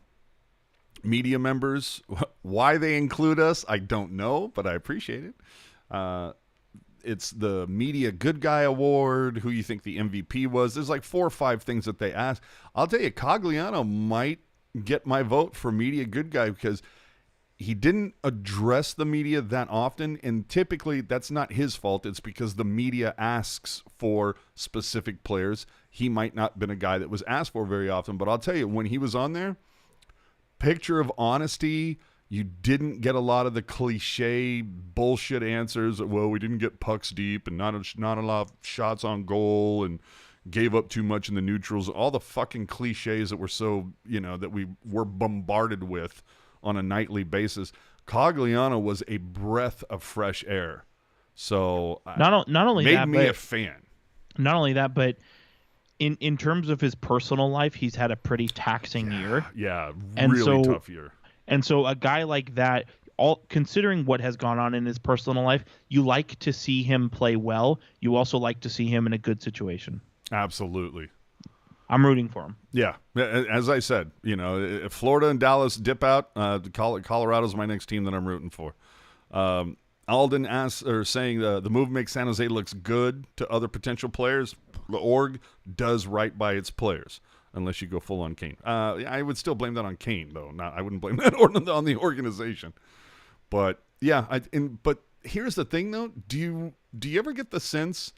media members. Why they include us, I don't know, but I appreciate it. It's the Media Good Guy Award, who you think the MVP was. There's like 4 or 5 things that they asked. I'll tell you, Cogliano might get my vote for Media Good Guy because he didn't address the media that often, and typically that's not his fault. It's because the media asks for specific players. He might not have been a guy that was asked for very often, but I'll tell you, when he was on there, picture of honesty. You didn't get a lot of the cliche bullshit answers. Well, we didn't get pucks deep and not a lot of shots on goal and gave up too much in the neutrals. All the fucking cliches that were so, that we were bombarded with on a nightly basis. Cogliano was a breath of fresh air. So not only made that, me but a fan. Not only that, but in terms of his personal life, he's had a pretty taxing year. Yeah, really tough year. And so a guy like that, considering what has gone on in his personal life, you like to see him play well. You also like to see him in a good situation. Absolutely. I'm rooting for him. Yeah. As I said, if Florida and Dallas dip out, Colorado's my next team that I'm rooting for. Alden saying the move makes San Jose looks good to other potential players. The org does right by its players. Unless you go full on Kane. I would still blame that on Kane, though. I wouldn't blame that on the organization. But yeah, but here's the thing, though. Do you ever get the sense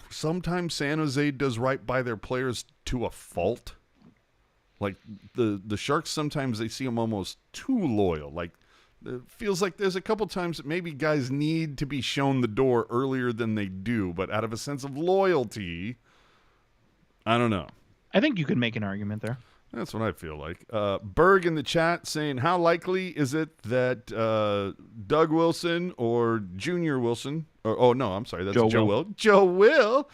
sometimes San Jose does right by their players to a fault? Like the Sharks, sometimes they see them almost too loyal. Like it feels like there's a couple times that maybe guys need to be shown the door earlier than they do, but out of a sense of loyalty, I don't know. I think you could make an argument there. That's what I feel like. Berg in the chat saying, how likely is it that Doug Wilson or Junior Wilson, that's Joe Will. Joe Will.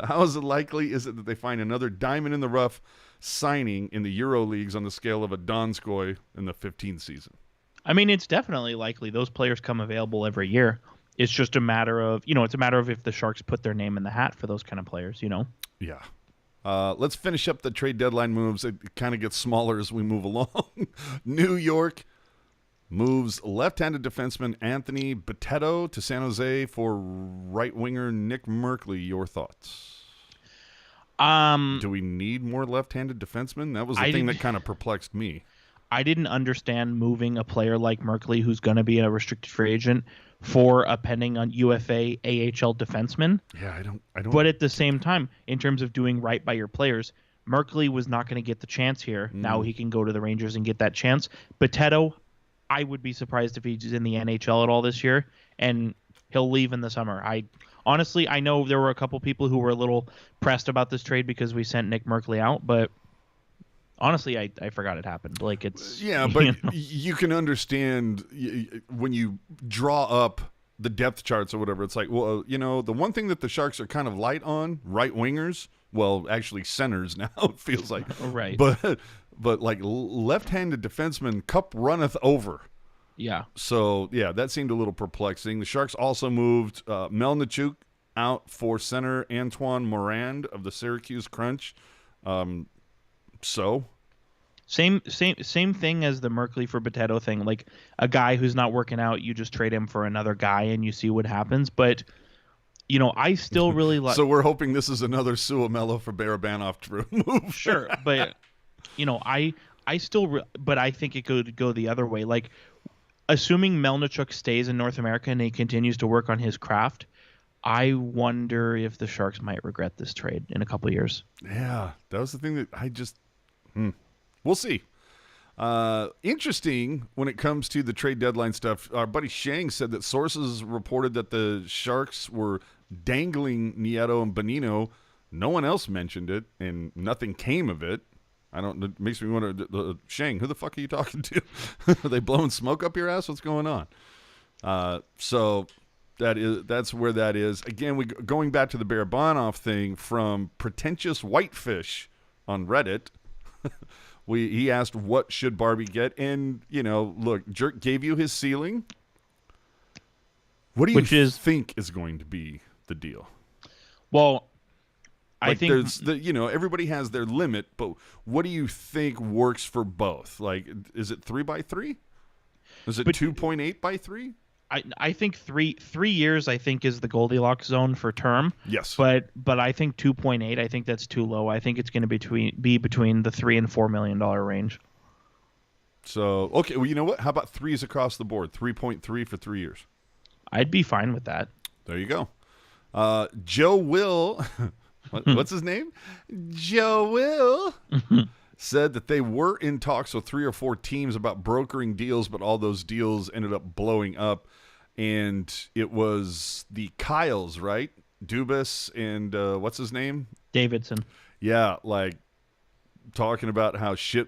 How likely is it that they find another diamond in the rough signing in the Euro leagues on the scale of a Donskoy in the 15th season? I mean, it's definitely likely. Those players come available every year. It's just a matter of, if the Sharks put their name in the hat for those kind of players, Yeah. Let's finish up the trade deadline moves. It kind of gets smaller as we move along. New York moves left-handed defenseman Anthony Bitetto to San Jose for right winger Nick Merkley. Your thoughts? Do we need more left-handed defensemen? That was the thing that kind of perplexed me. I didn't understand moving a player like Merkley, who's going to be a restricted free agent, for a pending on UFA AHL defenseman. Yeah, I don't. But at the same time, in terms of doing right by your players, Merkley was not going to get the chance here. Now he can go to the Rangers and get that chance. Bitetto, I would be surprised if he's in the NHL at all this year, and he'll leave in the summer. Honestly, I know there were a couple people who were a little pressed about this trade because we sent Nick Merkley out, but honestly, I forgot it happened. Like, it's but you can understand when you draw up the depth charts or whatever. It's like, well, the one thing that the Sharks are kind of light on, right wingers. Well, actually, centers now. It feels like right, but like left-handed defenseman, cup runneth over. Yeah. So yeah, that seemed a little perplexing. The Sharks also moved Melnichuk out for center Antoine Morand of the Syracuse Crunch. So same thing as the Merkley for Bitetto thing. Like, a guy who's not working out, you just trade him for another guy and you see what happens. But I still really like. So we're hoping this is another Suomelo for Barabanov move. Sure, but I still but I think it could go the other way. Like, assuming Melnichuk stays in North America and he continues to work on his craft, I wonder if the Sharks might regret this trade in a couple of years. Yeah, that was the thing that I just. We'll see. Interesting when it comes to the trade deadline stuff. Our buddy Shang said that sources reported that the Sharks were dangling Nieto and Bonino. No one else mentioned it, and nothing came of it. It makes me wonder, Shang, who the fuck are you talking to? Are they blowing smoke up your ass? What's going on? So that's where that is. Again, going back to the Barabanov thing from Pretentious Whitefish on Reddit. He asked, what should Barbie get? And, look, Jerk gave you his ceiling. What do you think is going to be the deal? Well, I think there's everybody has their limit, but what do you think works for both? Like, is it 3x3? Is it 2.8x3? I think 3 years, I think, is the Goldilocks zone for term. Yes. But I think 2.8, I think that's too low. I think it's going to be between the $3 and $4 million range. So, okay, well, you know what? How about threes across the board? 3.3 for 3 years. I'd be fine with that. There you go. Joe Will, what's his name? Joe Will. Said that they were in talks with 3 or 4 teams about brokering deals, but all those deals ended up blowing up. And it was the Kyles, right? Dubas and what's his name? Davidson. Yeah, like talking about how shit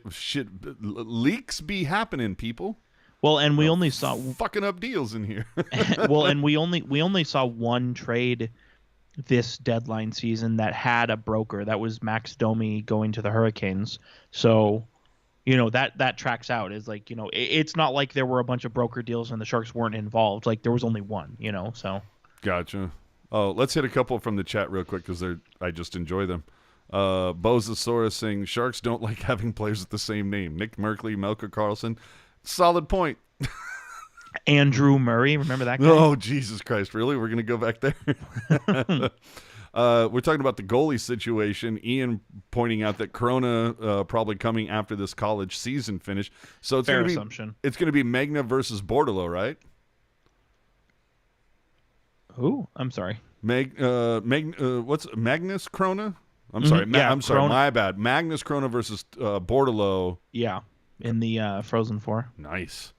leaks be happening, people. Well, and we only saw fucking up deals in here. Well, and we only saw one trade this deadline season that had a broker. That was Max Domi going to the Hurricanes. So, that tracks out. Is like, it's not like there were a bunch of broker deals and the Sharks weren't involved. Like, there was only one, so. Gotcha. Oh, let's hit a couple from the chat real quick because I just enjoy them. Bozosaurus saying Sharks don't like having players with the same name. Nick Merkley, Melker Karlsson. Solid point. Andrew Murray, remember that guy? Oh, Jesus Christ, really? We're going to go back there? We're talking about the goalie situation. Ian pointing out that Corona probably coming after this college season finish. So it's Fair assumption. It's going to be Magna versus Bordelot, right? Who? I'm sorry. What's Magnus Corona? I'm sorry. I'm sorry. My bad. Magnus Corona versus Bordelot. Yeah, in the Frozen Four. Nice.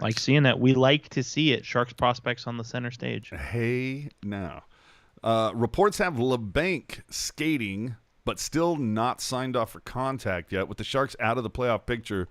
Like seeing that. We like to see it. Sharks prospects on the center stage. Hey, now. Reports have LeBanc skating, but still not signed off for contact yet. With the Sharks out of the playoff picture,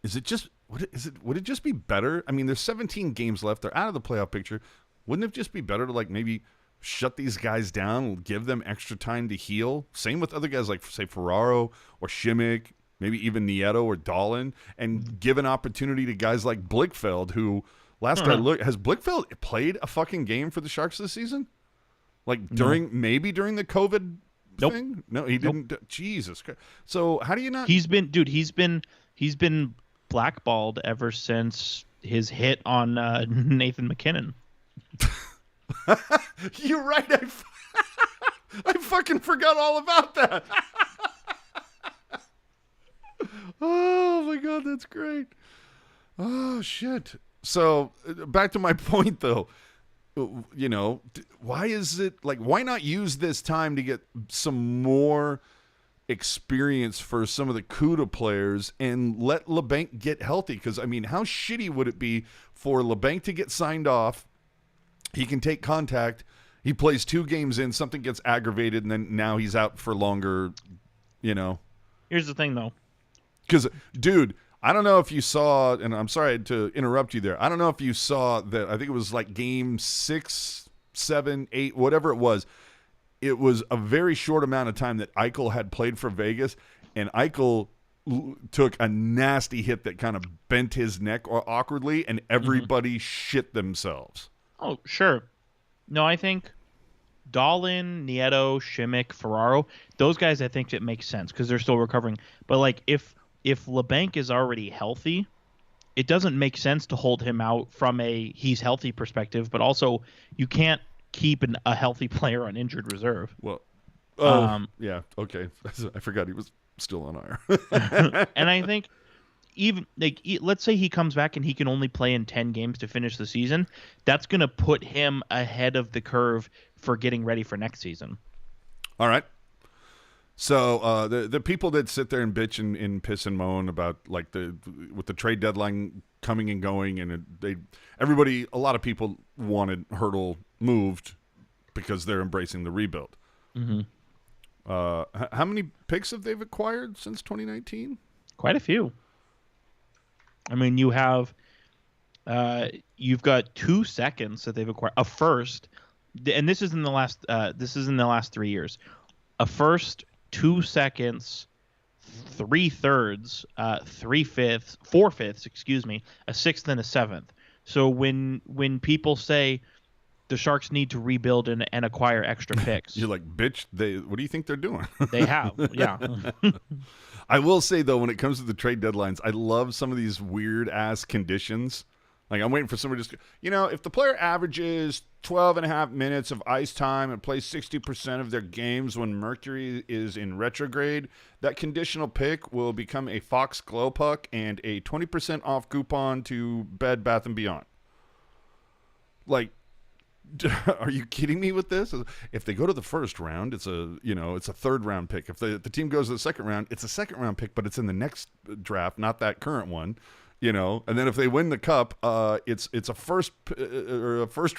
would it just be better? I mean, there's 17 games left. They're out of the playoff picture. Wouldn't it just be better to maybe shut these guys down, give them extra time to heal? Same with other guys like, say, Ferraro or Shimmick, maybe even Nieto or Dahlin, and give an opportunity to guys like Blickfeld, who last I looked, has Blickfeld played a fucking game for the Sharks this season? Maybe during the COVID thing? No, he didn't. Jesus Christ. So how do you not? He's been blackballed ever since his hit on Nathan McKinnon. You're right. I fucking forgot all about that. Oh my God, that's great. Oh shit. So back to my point though, why is it like, why not use this time to get some more experience for some of the CUDA players and let LeBanc get healthy? Because I mean, how shitty would it be for LeBanc to get signed off? He can take contact. He plays 2 games in, something gets aggravated, and then now he's out for longer, Here's the thing, though. Because, dude, I don't know if you saw, and I'm sorry to interrupt you there. I don't know if you saw that. I think it was like game 6, 7, 8, whatever it was. It was a very short amount of time that Eichel had played for Vegas, and Eichel took a nasty hit that kind of bent his neck awkwardly, and everybody shit themselves. Oh, sure. No, I think Dahlin, Nieto, Shimmick, Ferraro, those guys, I think it makes sense because they're still recovering. But like if LeBanc is already healthy, it doesn't make sense to hold him out from a he's healthy perspective. But also, you can't keep a healthy player on injured reserve. Well, yeah, okay. I forgot he was still on IR. And I think even like let's say he comes back and he can only play in 10 games to finish the season, that's going to put him ahead of the curve for getting ready for next season. All right. So the people that sit there and bitch and piss and moan about like with the trade deadline coming and going, and a lot of people wanted Hurdle moved because they're embracing the rebuild. Mm-hmm. How many picks have they acquired since 2019? Quite a few. I mean, you've got 2 seconds that they've acquired, a first, and this is in the last 3 years, a first, 2 seconds, 3/3, 3/5, 4/5, excuse me, a 6th and a 7th. So when people say the Sharks need to rebuild and acquire extra picks, you're like, bitch, what do you think they're doing? They have, yeah. I will say, though, when it comes to the trade deadlines, I love some of these weird-ass conditions. Like, I'm waiting for somebody to just, if the player averages 12 and a half minutes of ice time and plays 60% of their games when Mercury is in retrograde, that conditional pick will become a Fox Glow Puck and a 20% off coupon to Bed Bath & Beyond. Like, are you kidding me with this? If they go to the first round, it's a 3rd round pick. If the team goes to the second round, it's a 2nd round pick, but it's in the next draft, not that current one. And then if they win the cup, it's a first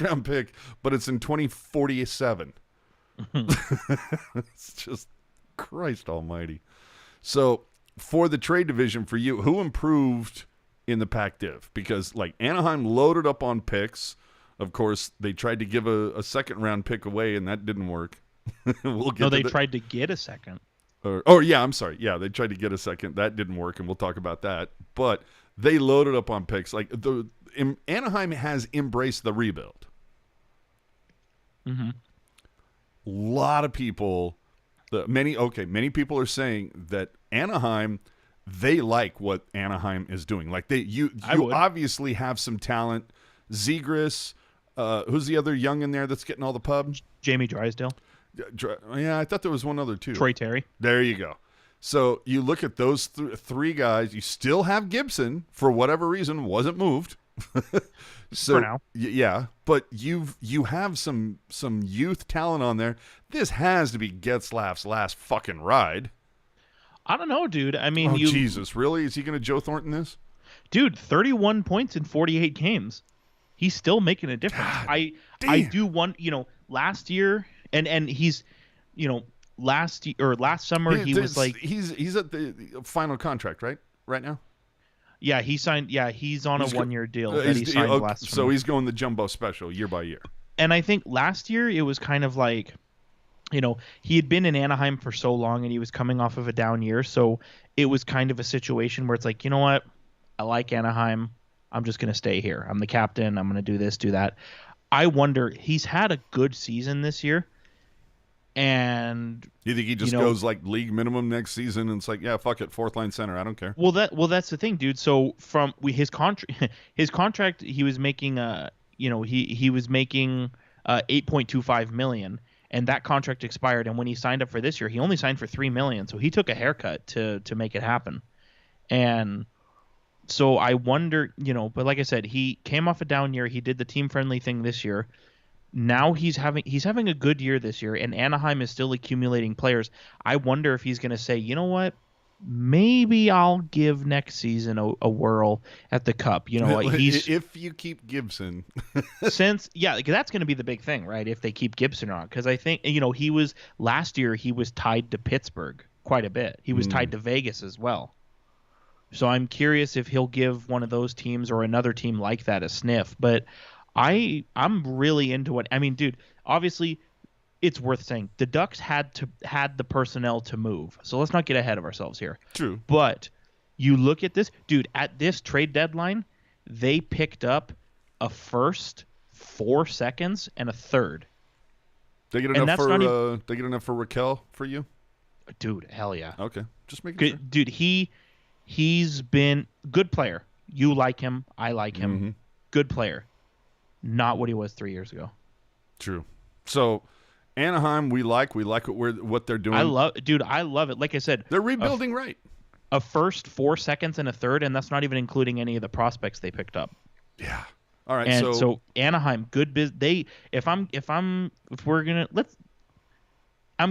round pick, but it's in 2047. It's just Christ Almighty. So for the trade division, for you, who improved in the Pac Div? Because like Anaheim loaded up on picks. Of course, they tried to give a 2nd round pick away, and that didn't work. They tried to get a second. I'm sorry. Yeah, they tried to get a second. That didn't work, and we'll talk about that. But they loaded up on picks. Like Anaheim has embraced the rebuild. Mm-hmm. A lot of people, many people are saying that Anaheim, they like what Anaheim is doing. Like you obviously have some talent. Zegras. Who's the other young in there that's getting all the pub? Jamie Drysdale. Yeah, I thought there was one other too. Troy Terry. There you go. So you look at those 3 guys. You still have Gibson, for whatever reason, wasn't moved. So, for now. Yeah, but you have some youth talent on there. This has to be Getzlaff's last fucking ride. I don't know, dude. I mean, Jesus, really? Is he going to Joe Thornton this? Dude, 31 points in 48 games. He's still making a difference. God, I do want, last year and he's, last summer he was like he's at the final contract, right now. Yeah, he signed. Yeah, he's on a 1-year deal that he signed last summer. So he's going the jumbo special year by year. And I think last year it was kind of like, he had been in Anaheim for so long and he was coming off of a down year, so it was kind of a situation where it's like, you know what, I like Anaheim. I'm just going to stay here. I'm the captain. I'm going to do this, do that. I wonder, he's had a good season this year. And You think he just goes like league minimum next season and it's like, yeah, fuck it, fourth line center, I don't care. well that's the thing, dude. So from his contract he was making he was making 8.25 million, and that contract expired, and when he signed up for this year he only signed for 3 million, so he took a haircut to make it happen. And so I wonder, but like I said, he came off a down year. He did the team friendly thing this year. Now he's having a good year this year, and Anaheim is still accumulating players. I wonder if he's going to say, you know what, maybe I'll give next season a whirl at the Cup. If you keep Gibson, because that's going to be the big thing, right? If they keep Gibson on, because I think he was last year he was tied to Pittsburgh quite a bit. He was tied to Vegas as well. So I'm curious if he'll give one of those teams or another team like that a sniff, but. I'm really into it. I mean, dude, obviously it's worth saying the Ducks had the personnel to move. So let's not get ahead of ourselves here. True. But you look at this, dude, at this trade deadline, they picked up a first, 4 seconds, and a third. They get enough for Raquel for you? Dude, hell yeah. Okay. Just making sure. Dude, he's been good player. You like him, I like him. Mm-hmm. Good player. Not what he was 3 years ago. True. So Anaheim, we like what they're doing. I love it. Like I said, they're rebuilding right. A first, 4 seconds, and a third, and that's not even including any of the prospects they picked up. Yeah. All right. And so Anaheim, good business. I'm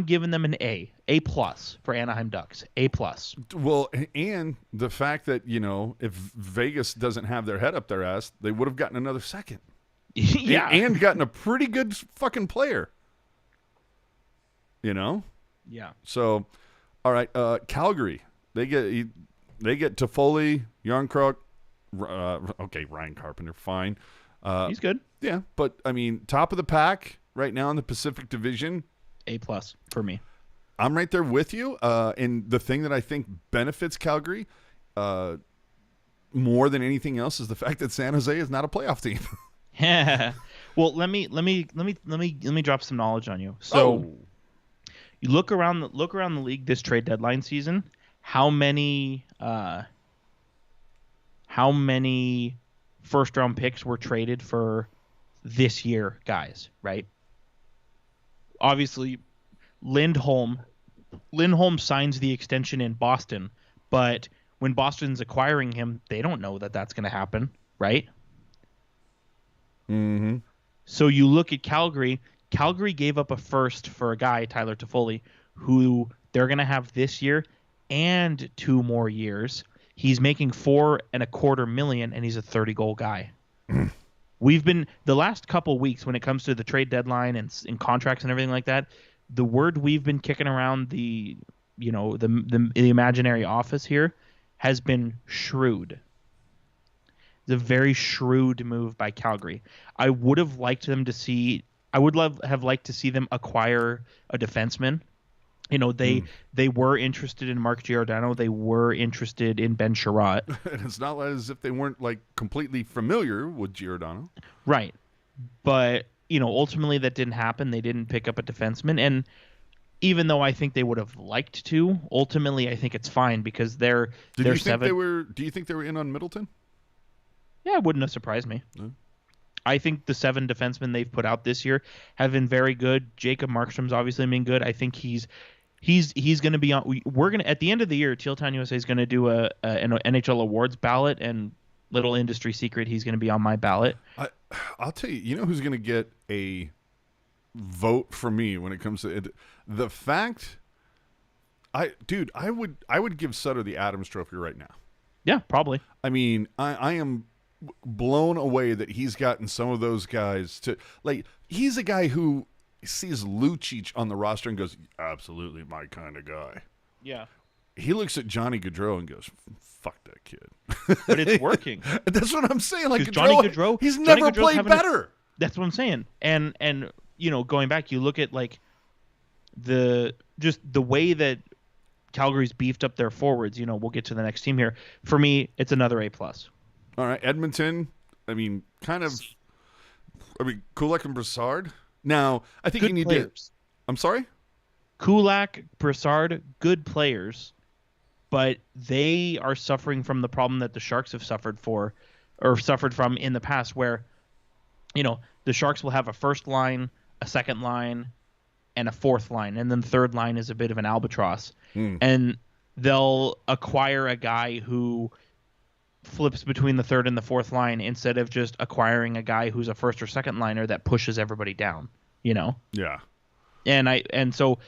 giving them an A plus for Anaheim Ducks. A plus. Well, and the fact that if Vegas doesn't have their head up their ass, they would have gotten another second. Yeah, and gotten a pretty good fucking player. Yeah. So, all right, Calgary. They get Toffoli, Yarncroc. Okay, Ryan Carpenter, fine. He's good. Yeah, but I mean, top of the pack right now in the Pacific Division. A plus for me. I'm right there with you. And the thing that I think benefits Calgary, more than anything else, is the fact that San Jose is not a playoff team. Yeah. Well, let me drop some knowledge on you. So, you look around the league this trade deadline season. How many first round picks were traded for this year, guys? Right. Obviously, Lindholm signs the extension in Boston, but when Boston's acquiring him, they don't know that that's going to happen, right? Mm-hmm. So you look at Calgary. Calgary gave up a first for a guy, Tyler Toffoli, who they're going to have this year and 2 more years. He's making $4.25 million, and he's a 30-goal guy. We've been the last couple weeks when it comes to the trade deadline and contracts and everything like that. The word we've been kicking around the imaginary office here has been shrewd. It's a very shrewd move by Calgary. I would have liked them to see. I would have liked to see them acquire a defenseman. They were interested in Mark Giordano. They were interested in Ben Sherratt. And it's not as if they weren't completely familiar with Giordano. Right. But, ultimately that didn't happen. They didn't pick up a defenseman. And even though I think they would have liked to, ultimately I think it's fine because they're Do you think they were in on Middleton? Yeah, it wouldn't have surprised me. No. I think the 7 defensemen they've put out this year have been very good. Jacob Markstrom's obviously been good. I think he's going to be on. We're going to at the end of the year. Teal Town USA is going to do an NHL awards ballot, and little industry secret, he's going to be on my ballot. I'll tell you. You know who's going to get a vote for me when it comes to it? The fact. I would give Sutter the Adams Trophy right now. Yeah, probably. I mean, I am blown away that he's gotten some of those guys to he's a guy who sees Lucic on the roster and goes, absolutely my kind of guy. Yeah. He looks at Johnny Gaudreau and goes, fuck that kid. But it's working. That's what I'm saying. Johnny Gaudreau, he's never played better. That's what I'm saying. And going back, you look at the way that Calgary's beefed up their forwards. We'll get to the next team here. For me, it's another A plus. All right, Edmonton. I mean, Kulak and Brassard. Now, I think good you need players. to. I'm sorry. Kulak, Brassard, good players, but they are suffering from the problem that the Sharks have suffered from in the past, where the Sharks will have a first line, a second line, and a fourth line, and then the third line is a bit of an albatross. And they'll acquire a guy who flips between the third and the fourth line instead of just acquiring a guy who's a first or second liner that pushes everybody down, Yeah. And so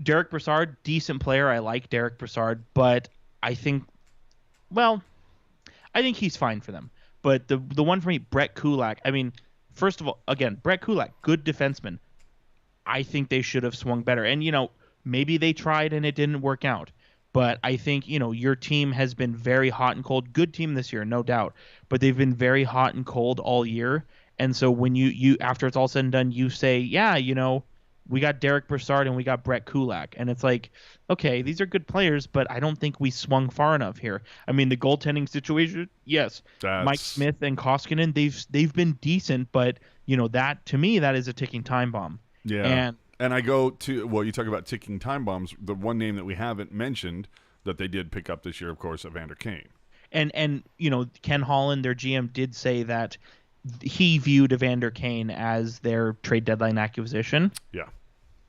Derek Brassard, decent player. I like Derek Brassard, but I think he's fine for them. But the one for me, Brett Kulak, I mean, first of all, again, Brett Kulak, good defenseman. I think they should have swung better. And, maybe they tried and it didn't work out. But I think, your team has been very hot and cold. Good team this year, no doubt. But they've been very hot and cold all year. And so when you after it's all said and done, you say, yeah, we got Derek Brassard and we got Brett Kulak. And it's like, okay, these are good players, but I don't think we swung far enough here. I mean, the goaltending situation, yes. Mike Smith and Koskinen, they've been decent, but, that to me, that is a ticking time bomb. Yeah. And I go to, you talk about ticking time bombs. The one name that we haven't mentioned that they did pick up this year, of course, Evander Kane. And Ken Holland, their GM, did say that he viewed Evander Kane as their trade deadline acquisition. Yeah.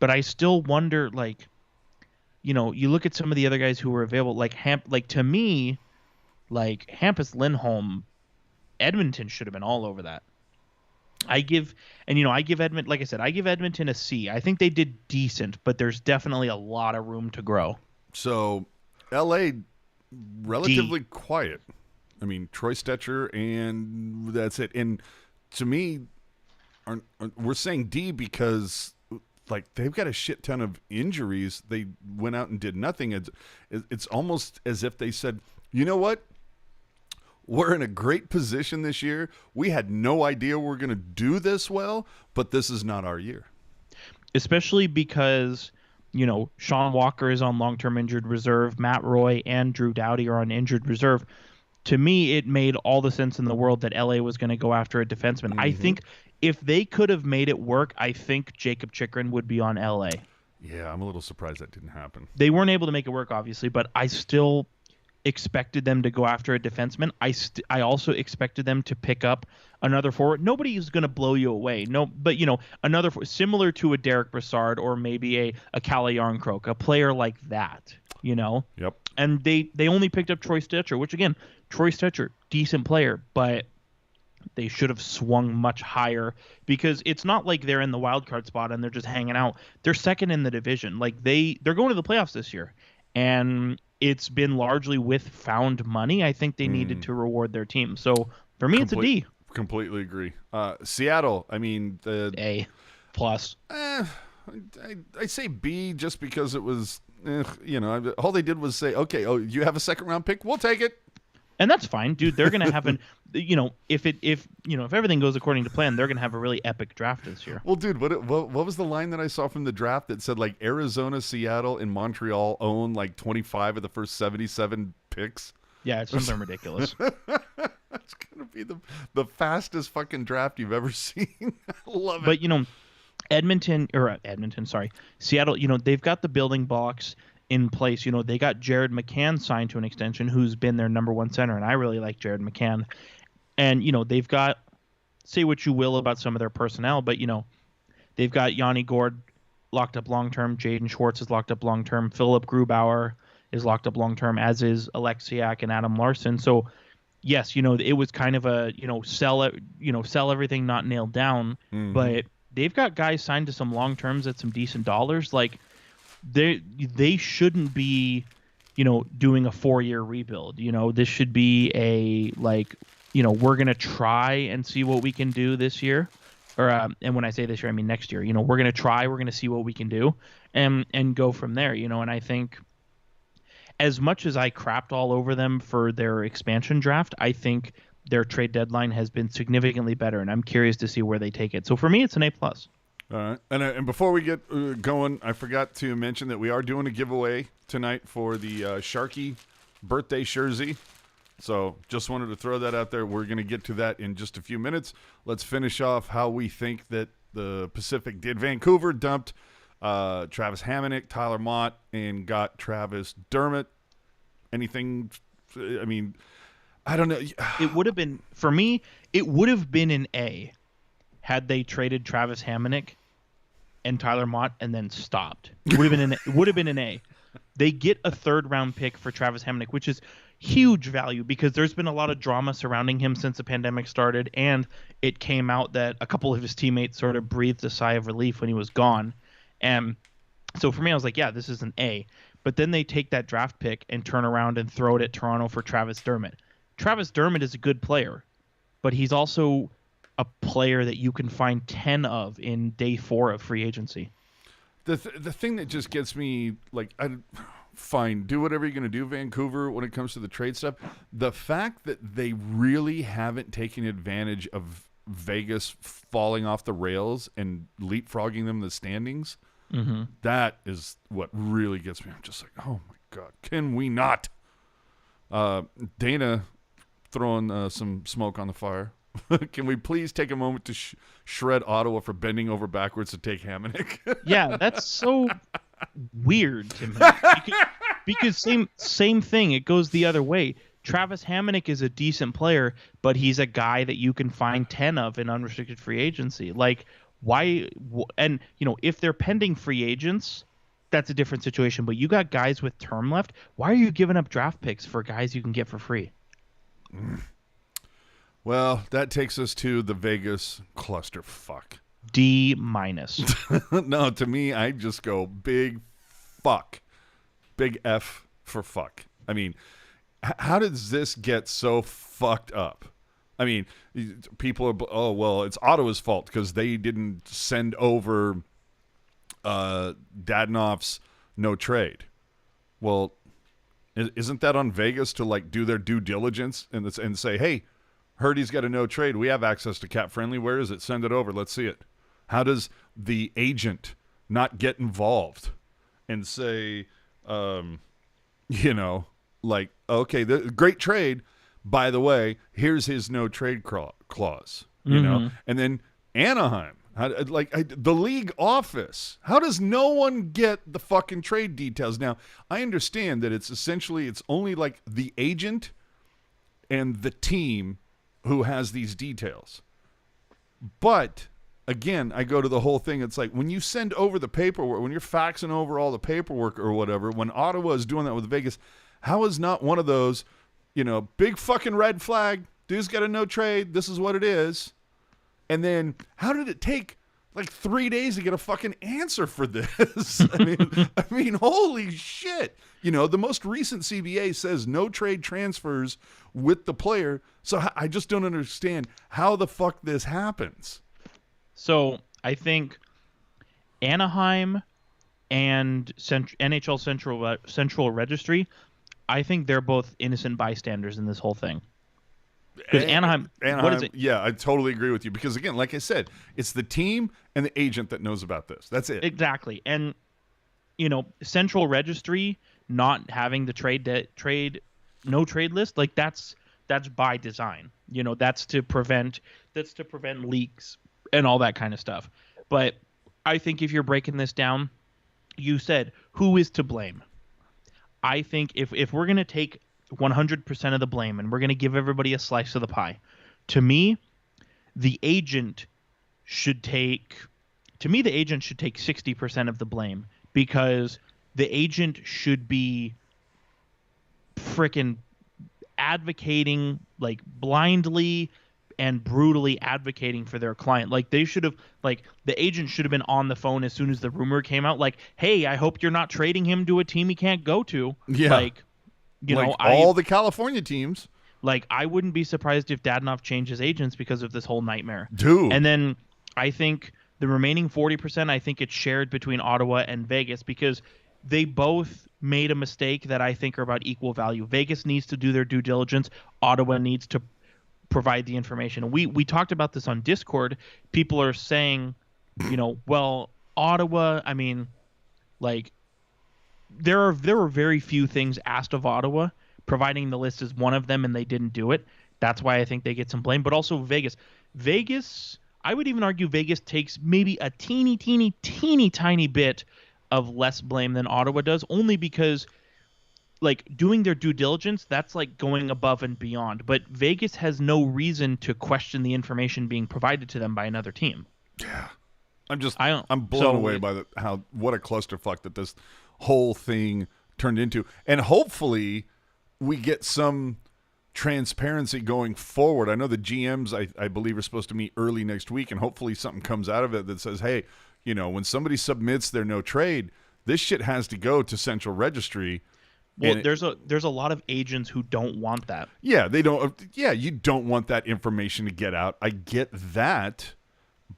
But I still wonder, you look at some of the other guys who were available, to me, Hampus Lindholm, Edmonton should have been all over that. I give Edmonton, like I said, I give Edmonton a C. I think they did decent, but there's definitely a lot of room to grow. So, LA, relatively quiet. I mean, Troy Stetcher, and that's it. And to me, we're saying D because they've got a shit ton of injuries. They went out and did nothing. It's almost as if they said, you know what? We're in a great position this year. We had no idea we're going to do this well, but this is not our year. Especially because, Sean Walker is on long-term injured reserve. Matt Roy and Drew Doughty are on injured reserve. To me, it made all the sense in the world that LA was going to go after a defenseman. I think if they could have made it work, I think Jacob Chychrun would be on LA. Yeah, I'm a little surprised that didn't happen. They weren't able to make it work, obviously, but I still expected them to go after a defenseman. I also expected them to pick up another forward. Nobody is going to blow you away. No, but another similar to a Derek Brassard or maybe a Calle Yarncroke, a player like that. Yep. And they only picked up Troy Stetcher, which again, Troy Stetcher, decent player, but they should have swung much higher because it's not like they're in the wild card spot and they're just hanging out. They're second in the division. They're going to the playoffs this year, and it's been largely with found money. I think they needed to reward their team. So for me, it's a D. Completely agree. Seattle, I mean, the A plus. I say B just because it was, all they did was say, okay, you have a second round pick, we'll take it. And that's fine, dude. They're gonna have if everything goes according to plan, they're gonna have a really epic draft this year. Well, dude, what was the line that I saw from the draft that said Arizona, Seattle, and Montreal own 25 of the first 77 picks? Yeah, it's something ridiculous. That's gonna be the fastest fucking draft you've ever seen. I love it. But Seattle, they've got the building blocks in place. They got Jared McCann signed to an extension, who's been their number one center, and I really like Jared McCann. And they've got, say what you will about some of their personnel, but they've got Yanni Gord locked up long term, Jaden Schwartz is locked up long term, Philip Grubauer is locked up long term, as is Alexiak and Adam Larson. So yes, it was kind of a sell everything, not nailed down, but they've got guys signed to some long terms at some decent dollars. They shouldn't be, doing a 4-year rebuild. This should be a we're gonna try and see what we can do this year, or and when I say this year, I mean next year. We're gonna try, we're gonna see what we can do, and go from there. And I think, as much as I crapped all over them for their expansion draft, I think their trade deadline has been significantly better, and I'm curious to see where they take it. So for me, it's an A+. All right. And before we get going, I forgot to mention that we are doing a giveaway tonight for the Sharky birthday jersey. So just wanted to throw that out there. We're going to get to that in just a few minutes. Let's finish off how we think that the Pacific did. Vancouver dumped Travis Hamonic, Tyler Mott, and got Travis Dermott. Anything? I mean, I don't know. It would have been, for me, it would have been an A had they traded Travis Hamonic and Tyler Mott and then stopped. It would have been an A. They get a 3rd round pick for Travis Hamonic, which is huge value because there's been a lot of drama surrounding him since the pandemic started, and it came out that a couple of his teammates sort of breathed a sigh of relief when he was gone. And so for me, I was like, yeah, this is an A. But then they take that draft pick and turn around and throw it at Toronto for Travis Dermott. Travis Dermott is a good player, but he's also a player that you can find 10 of in day 4 of free agency. The thing that just gets me, like, fine, do whatever you're going to do, Vancouver, when it comes to the trade stuff. The fact that they really haven't taken advantage of Vegas falling off the rails and leapfrogging them in the standings, that is what really gets me. I'm just like, oh, my God, can we not? Dana throwing some smoke on the fire. Can we please take a moment to shred Ottawa for bending over backwards to take Hamonic? Yeah, that's so weird to me. Because same thing. It goes the other way. Travis Hamonic is a decent player, but he's a guy that you can find 10 of in unrestricted free agency. Like, why? And, if they're pending free agents, that's a different situation. But you got guys with term left. Why are you giving up draft picks for guys you can get for free? Well, that takes us to the Vegas clusterfuck. D-. No, to me, I just go big fuck. Big F for fuck. I mean, how does this get so fucked up? I mean, people are, oh, well, it's Ottawa's fault because they didn't send over Dadonov's no trade. Well, isn't that on Vegas to, like, do their due diligence and say, hey, heard he's got a no trade. We have access to cap friendly. Where is it? Send it over. Let's see it. How does the agent not get involved and say, like, okay, great trade. By the way, here's his no trade clause, you know? And then Anaheim, the league office. How does no one get the fucking trade details? Now, I understand that it's only like the agent and the team who has these details. But again, I go to the whole thing. It's like when you send over the paperwork, when you're faxing over all the paperwork or whatever, when Ottawa is doing that with Vegas, how is not one of those, big fucking red flag, dude's got a no trade, this is what it is. And then how did it take like 3 days to get a fucking answer for this? I mean, holy shit. The most recent CBA says no trade transfers with the player. So I just don't understand how the fuck this happens. So I think Anaheim and NHL Central Registry, I think they're both innocent bystanders in this whole thing. Because Anaheim, what is it? Yeah, I totally agree with you. Because again, like I said, it's the team and the agent that knows about this. That's it. Exactly. And Central Registry not having the no trade list, like that's by design. That's to prevent leaks and all that kind of stuff. But I think if you're breaking this down, you said who is to blame. I think if we're going to take 100% of the blame and we're going to give everybody a slice of the pie, to me the agent should take 60% of the blame, because the agent should be freaking advocating, like, blindly and brutally advocating for their client. Like, they should have, like, the agent should have been on the phone as soon as the rumor came out, like, hey, I hope you're not trading him to a team he can't go to. Yeah. Like, all the California teams. Like, I wouldn't be surprised if Dadonov changes agents because of this whole nightmare. Dude. And then I think the remaining 40%, I think it's shared between Ottawa and Vegas, because they both made a mistake that I think are about equal value. Vegas needs to do their due diligence. Ottawa needs to provide the information. We talked about this on Discord. People are saying, well, Ottawa, I mean, like, there were very few things asked of Ottawa. Providing the list is one of them, and they didn't do it. That's why I think they get some blame. But also Vegas, I would even argue Vegas takes maybe a teeny tiny bit of less blame than Ottawa does, only because like doing their due diligence, that's like going above and beyond. But Vegas has no reason to question the information being provided to them by another team. Yeah. I'm blown away by what a clusterfuck that this whole thing turned into. And hopefully we get some transparency going forward. I know the GMs, I believe, are supposed to meet early next week, and hopefully something comes out of it that says, hey, when somebody submits their no trade, this shit has to go to Central Registry. Well, there's a lot of agents who don't want that. Yeah, they don't. Yeah, you don't want that information to get out. I get that,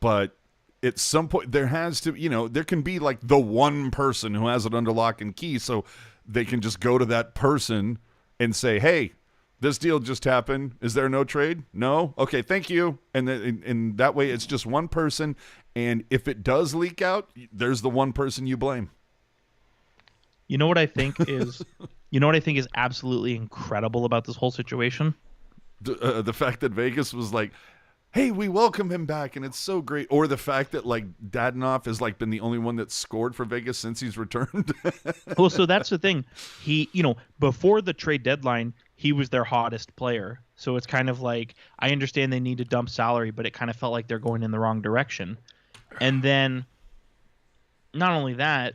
but at some point there has to, there can be like the one person who has it under lock and key, so they can just go to that person and say, hey, this deal just happened. Is there no trade? No? Okay, thank you. And that way it's just one person, and if it does leak out, there's the one person you blame. You know what I think is absolutely incredible about this whole situation? The fact that Vegas was like, hey, we welcome him back, and it's so great. Or the fact that, like, Dadonov has, like, been the only one that's scored for Vegas since he's returned. Well, so that's the thing. He, before the trade deadline, he was their hottest player. So it's kind of like, I understand they need to dump salary, but it kind of felt like they're going in the wrong direction. And then, not only that,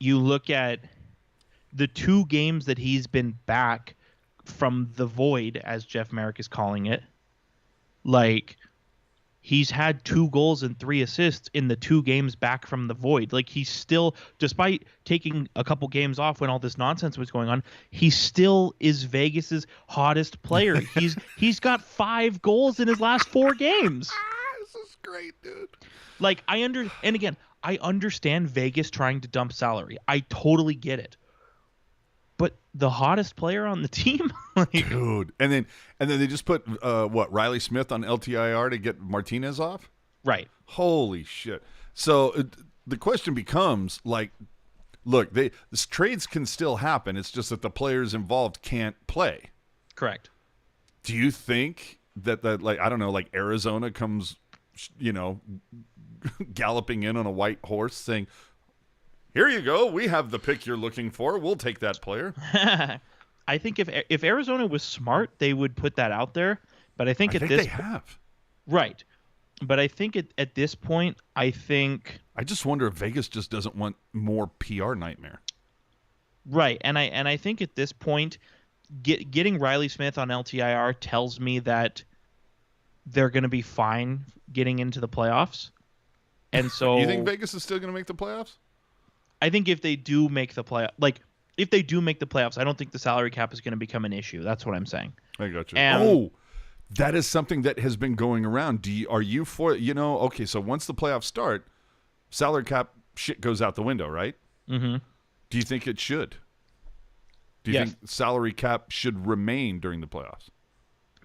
you look at the 2 games that he's been back from the void, as Jeff Merrick is calling it. Like, he's had 2 goals and 3 assists in the 2 games back from the void. Like, he's still, despite taking a couple games off when all this nonsense was going on, he still is Vegas's hottest player. He's got 5 goals in his last 4 games. This is great, dude. Like, I understand Vegas trying to dump salary. I totally get it. But the hottest player on the team, dude, and then they just put Riley Smith on LTIR to get Martinez off, right? Holy shit! So the question becomes, like, look, this trades can still happen. It's just that the players involved can't play. Correct. Do you think that like, I don't know, like Arizona comes, galloping in on a white horse saying, here you go. We have the pick you're looking for. We'll take that player. I think if Arizona was smart, they would put that out there. But I think they have. Right. But I think at this point, I just wonder if Vegas just doesn't want more PR nightmare. Right. And I think at this point, getting Riley Smith on LTIR tells me that they're going to be fine getting into the playoffs. And so you think Vegas is still going to make the playoffs? I think if they do make the playoffs, I don't think the salary cap is going to become an issue. That's what I'm saying. I got you. That is something that has been going around. Are you for, okay, so once the playoffs start, salary cap shit goes out the window, right? Mm-hmm. Do you think it should? Do you think salary cap should remain during the playoffs?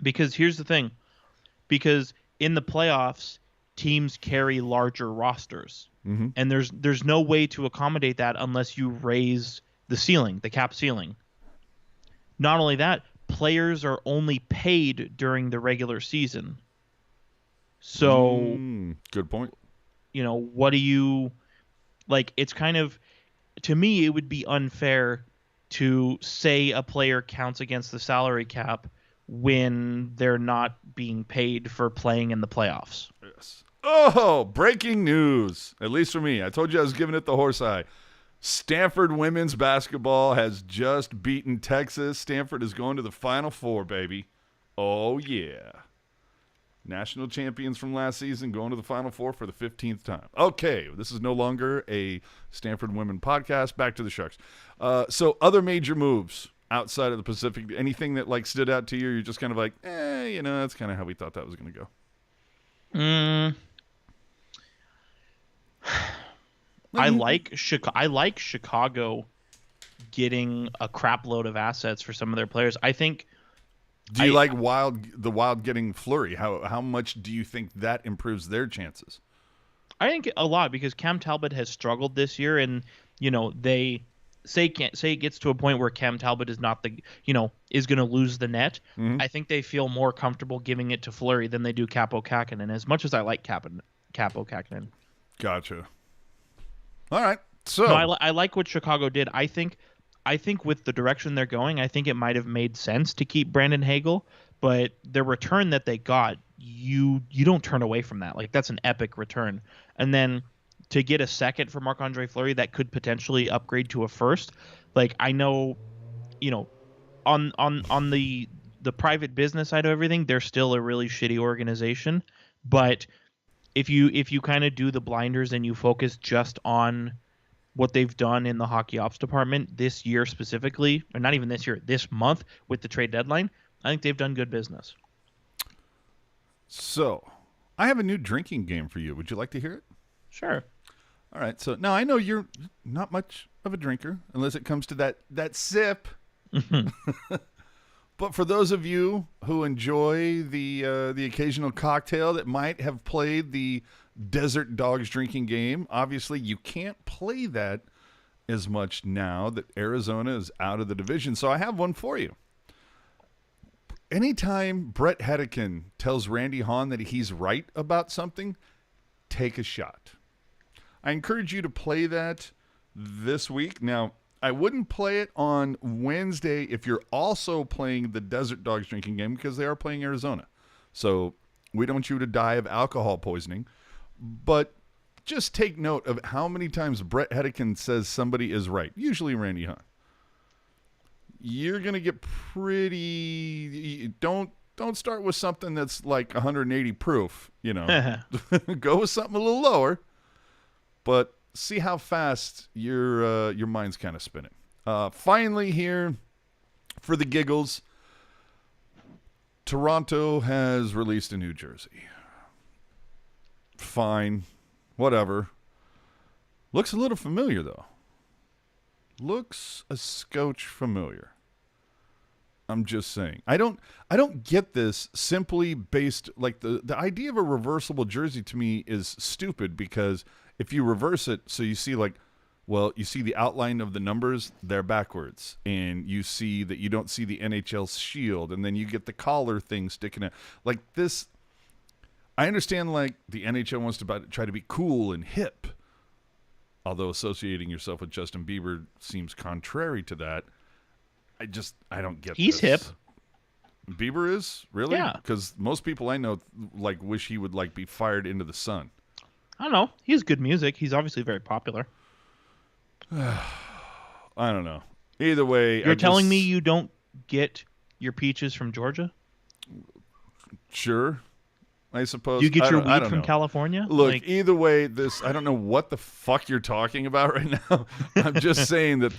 Because here's the thing. Because in the playoffs, teams carry larger rosters. Mm-hmm. And there's no way to accommodate that unless you raise the ceiling, the cap ceiling. Not only that, players are only paid during the regular season. So good point. What do you like? It's kind of, to me, it would be unfair to say a player counts against the salary cap when they're not being paid for playing in the playoffs. Yes. Oh, breaking news. At least for me. I told you I was giving it the horse eye. Stanford women's basketball has just beaten Texas. Stanford is going to the Final Four, baby. Oh, yeah. National champions from last season going to the Final Four for the 15th time. Okay, this is no longer a Stanford women podcast. Back to the Sharks. So other major moves outside of the Pacific, anything that like stood out to you? You're just kind of like, that's kind of how we thought that was going to go. I like Chicago getting a crap load of assets for some of their players. I think. Do you like the Wild getting Fleury? How much do you think that improves their chances? I think a lot, because Cam Talbot has struggled this year, and they say it gets to a point where Cam Talbot is not is going to lose the net. Mm-hmm. I think they feel more comfortable giving it to Fleury than they do Capo Kakinen. As much as I like Capo Kakinen. Gotcha. All right. So no, I like what Chicago did. I think with the direction they're going, I think it might have made sense to keep Brandon Hagel, but the return that they got, you don't turn away from that. Like, that's an epic return. And then to get a second for Marc-Andre Fleury that could potentially upgrade to a first. Like, I know, on the private business side of everything, they're still a really shitty organization. But if you kind of do the blinders and you focus just on what they've done in the hockey ops department this year specifically, or not even this year, this month with the trade deadline, I think they've done good business. So, I have a new drinking game for you. Would you like to hear it? Sure. All right. So, now I know you're not much of a drinker unless it comes to that sip. But for those of you who enjoy the occasional cocktail that might have played the Desert Dogs drinking game, obviously you can't play that as much now that Arizona is out of the division. So I have one for you. Anytime Brett Hedican tells Randy Hahn that he's right about something, take a shot. I encourage you to play that this week. Now, I wouldn't play it on Wednesday if you're also playing the Desert Dogs drinking game because they are playing Arizona. So we don't want you to die of alcohol poisoning. But just take note of how many times Brett Hedican says somebody is right. Usually Randy Hahn. You're going to get pretty... Don't start with something that's like 180 proof, Go with something a little lower. But see how fast your mind's kind of spinning. Finally here, for the giggles, Toronto has released a new jersey. Fine. Whatever. Looks a little familiar, though. Looks a scotch familiar. I'm just saying. I don't get this simply based, like, the idea of a reversible jersey to me is stupid because if you reverse it, so you see, like, well, you see the outline of the numbers, they're backwards. And you see that you don't see the NHL shield. And then you get the collar thing sticking out. Like, this, I understand, like, the NHL wants to try to be cool and hip. Although associating yourself with Justin Bieber seems contrary to that. I don't get He's this. hip. Bieber is? Really? Yeah. Because most people I know, like, wish he would, like, be fired into the sun. I don't know. He has good music. He's obviously very popular. I don't know. Either way, You're telling me you don't get your peaches from Georgia? Sure. I suppose. You get your I weed don't from know. California? Look, either way, I don't know what the fuck you're talking about right now. I'm just saying that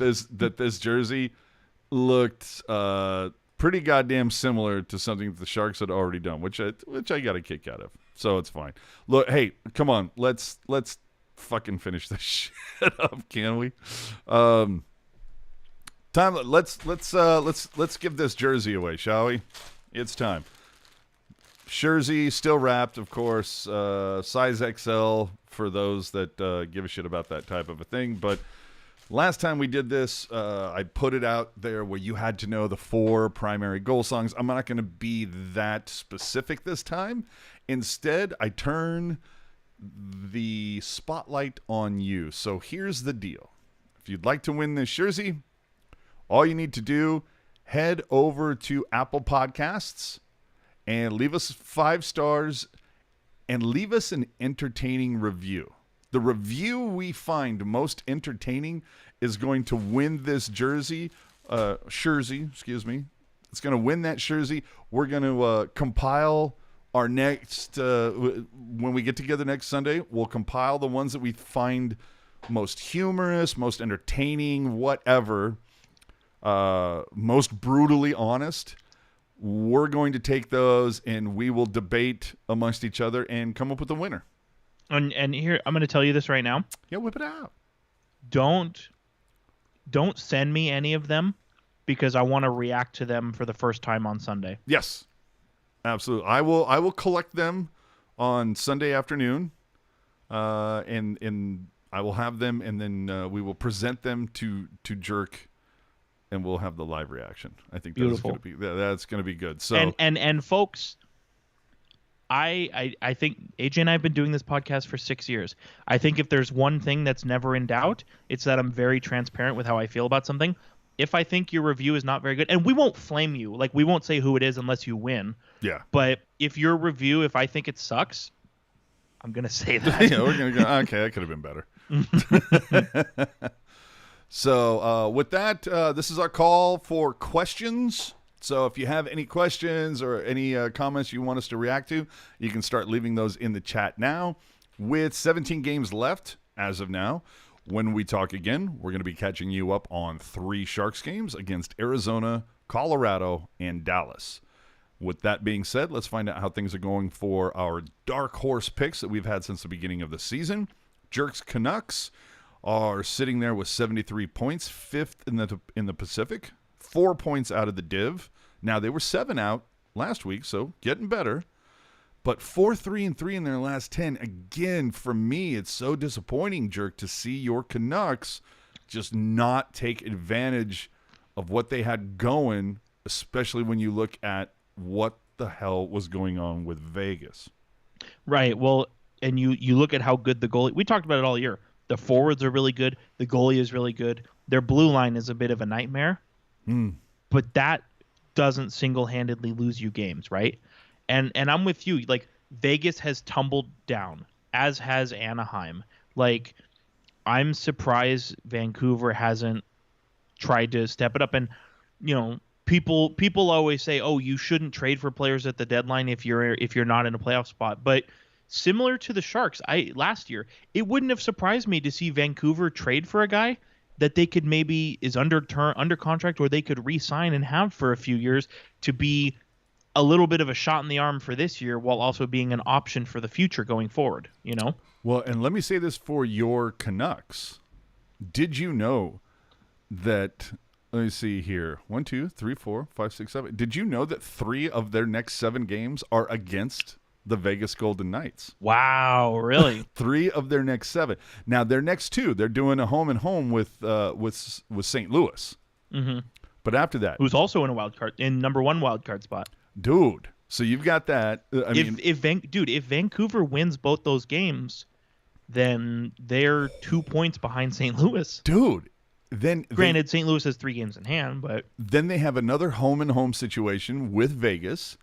this jersey looked pretty goddamn similar to something that the Sharks had already done, which I got a kick out of. So it's fine. Look, hey, come on, let's fucking finish this shit up, can we? Time. Let's give this jersey away, shall we? It's time. Jersey still wrapped, of course. Size XL for those that give a shit about that type of a thing. But last time we did this, I put it out there where you had to know the 4 primary goal songs. I'm not going to be that specific this time. Instead, I turn the spotlight on you. So here's the deal. If you'd like to win this jersey, all you need to do, head over to Apple Podcasts and leave us 5 stars and leave us an entertaining review. The review we find most entertaining is going to win this jersey. Excuse me. It's going to win that jersey. We're going to compile our next, when we get together next Sunday, we'll compile the ones that we find most humorous, most entertaining, whatever, most brutally honest. We're going to take those and we will debate amongst each other and come up with a winner. And here, I'm going to tell you this right now. Yeah, whip it out. Don't send me any of them because I want to react to them for the first time on Sunday. Yes, absolutely. I will collect them on Sunday afternoon, and I will have them, and then we will present them to Jerk, and we'll have the live reaction. I think that's going to be good. So and folks, I think AJ and I have been doing this podcast for 6 years. I think if there's one thing that's never in doubt, it's that I'm very transparent with how I feel about something. If I think your review is not very good, and we won't flame you, like we won't say who it is unless you win. Yeah. But if your review, if I think it sucks, I'm gonna say that. Yeah, we're gonna go. Okay, that could have been better. So with that, this is our call for questions. So if you have any questions or any comments you want us to react to, you can start leaving those in the chat now. With 17 games left as of now, when we talk again, we're going to be catching you up on 3 Sharks games against Arizona, Colorado, and Dallas. With that being said, let's find out how things are going for our dark horse picks that we've had since the beginning of the season. Jerk's Canucks are sitting there with 73 points, 5th in the Pacific, 4 points out of the Div. Now, they were 7 out last week, so getting better. But 4-3-3 in their last 10. Again, for me, it's so disappointing, Jerk, to see your Canucks just not take advantage of what they had going, especially when you look at what the hell was going on with Vegas. Right. Well, and you look at how good the goalie. We talked about it all year. The forwards are really good. The goalie is really good. Their blue line is a bit of a nightmare. But that doesn't single-handedly lose you games, right? And I'm with you. Like, Vegas has tumbled down, as has Anaheim. Like, I'm surprised Vancouver hasn't tried to step it up. And, you know, people always say, oh, you shouldn't trade for players at the deadline if you're not in a playoff spot. But similar to the Sharks, last year, it wouldn't have surprised me to see Vancouver trade for a guy that they could maybe is under contract, or they could re-sign and have for a few years to be a little bit of a shot in the arm for this year while also being an option for the future going forward, you know? Well, and let me say this for your Canucks. Did you know that, let me see here, 1, 2, 3, 4, 5, 6, 7. Did you know that 3 of their next 7 games are against the Vegas Golden Knights? Wow, really? 3 of their next 7. Now, their next 2, they're doing a home and home with St. Louis. Mm-hmm. But after that, who's also in number 1 wild card spot. Dude, so you've got that. If Vancouver wins both those games, then they're 2 points behind St. Louis. Dude, then granted, St. Louis has 3 games in hand, but then they have another home and home situation with Vegas,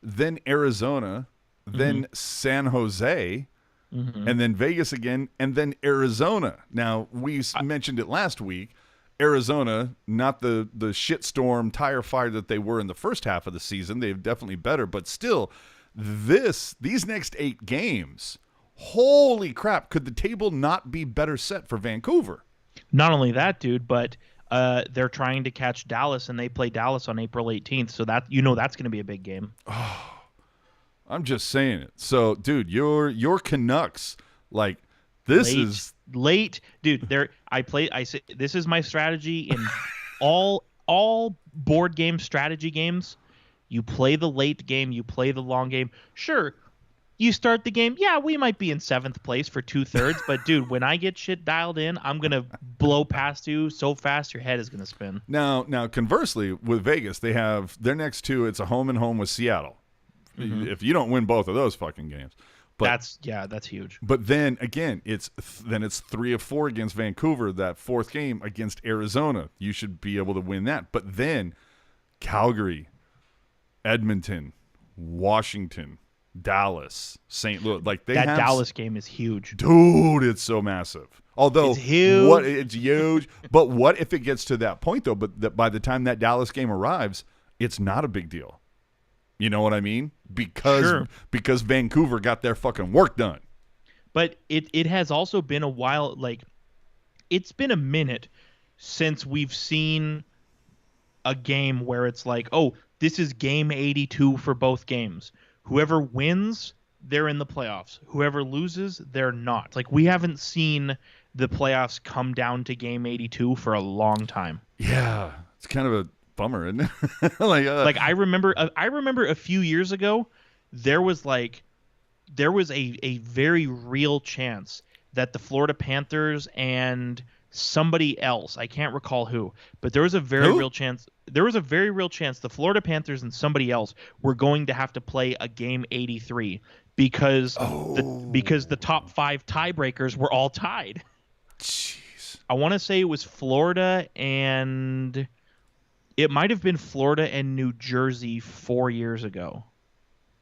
then Arizona, then San Jose, and then Vegas again, and then Arizona. Now, we mentioned it last week. Arizona, not the shitstorm tire fire that they were in the first half of the season. They're definitely better, but still, these next 8 games, holy crap, could the table not be better set for Vancouver? Not only that, dude, but they're trying to catch Dallas, and they play Dallas on April 18th, so that's going to be a big game. Oh, I'm just saying it. So, dude, your Canucks, like, this is late, dude. This is my strategy in all board game strategy games. You play the late game, you play the long game. Sure, you start the game. Yeah, we might be in 7th place for 2/3, but dude, when I get shit dialed in, I'm gonna blow past you so fast your head is gonna spin. Now, conversely, with Vegas, they have their next 2. It's a home and home with Seattle. If you don't win both of those fucking games. But, that's huge. But then again, it's 3 of 4 against Vancouver. That 4th game against Arizona, you should be able to win that. But then Calgary, Edmonton, Washington, Dallas, St. Louis, like Dallas game is huge, dude. It's so massive. Although it's huge. It's huge. But what if it gets to that point though? But by the time that Dallas game arrives, it's not a big deal. You know what I mean? Because Vancouver got their fucking work done. But it has also been a while, like, it's been a minute since we've seen a game where it's like, oh, this is game 82 for both games. Whoever wins, they're in the playoffs. Whoever loses, they're not. Like, we haven't seen the playoffs come down to game 82 for a long time. Yeah, it's kind of a bummer, isn't it? like I remember a few years ago, there was a very real chance that the Florida Panthers and somebody else, I can't recall who, but there was a very real chance. There was a very real chance the Florida Panthers and somebody else were going to have to play a game 83 because the top 5 tiebreakers were all tied. Jeez. I want to say it was Florida and it might have been Florida and New Jersey 4 years ago.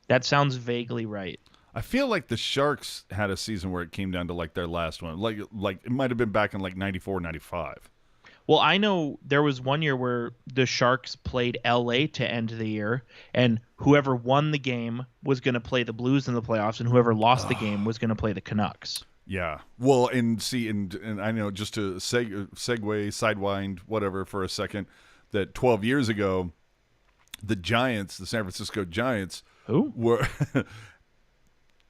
That sounds vaguely right. I feel like the Sharks had a season where it came down to like their last one. Like it might have been back in like 94, 95. Well, I know there was one year where the Sharks played LA to end the year, and whoever won the game was going to play the Blues in the playoffs, and whoever lost the game was going to play the Canucks. Yeah. Well, and I know, just to segue, sidewind, whatever, for a second, that 12 years ago, the Giants, the San Francisco Giants, were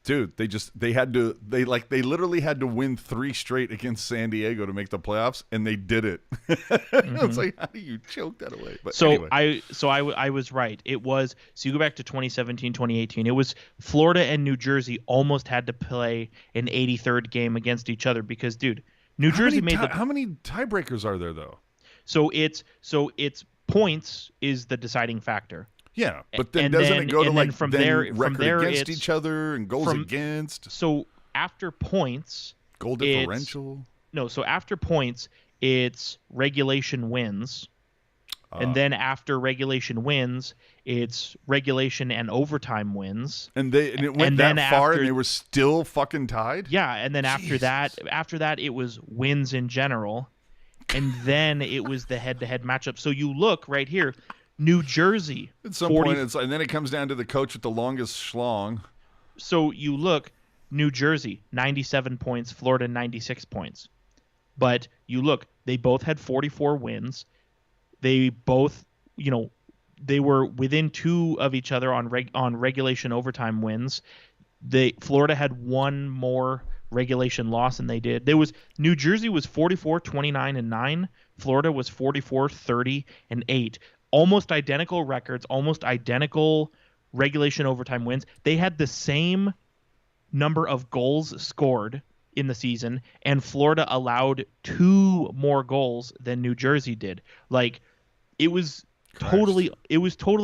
dude, they literally had to win 3 straight against San Diego to make the playoffs, and they did it. It's like, how do you choke that away? But anyway. I was right. It was, so you go back to 2017, 2018. It was Florida and New Jersey almost had to play an 83rd game against each other because, dude, New Jersey made how many tiebreakers are there though? So it's points is the deciding factor. Yeah, but then doesn't it go to like from there against each other and goals against? So after points, goal differential. So after points, it's regulation wins, and then after regulation wins, it's regulation and overtime wins. And it went that far, and they were still fucking tied. Yeah, and then after that, it was wins in general, and then it was the head-to-head matchup. So you look right here. New Jersey. At some point, and then it comes down to the coach with the longest schlong. So you look, New Jersey, 97 points, Florida, 96 points. But you look, they both had 44 wins. They both, they were within 2 of each other on regulation overtime wins. Florida had 1 more regulation loss than they did. New Jersey was 44, 29, and 9. Florida was 44, 30, and 8. Almost identical records, almost identical regulation overtime wins. They had the same number of goals scored in the season, and Florida allowed 2 more goals than New Jersey did. Like, it was totally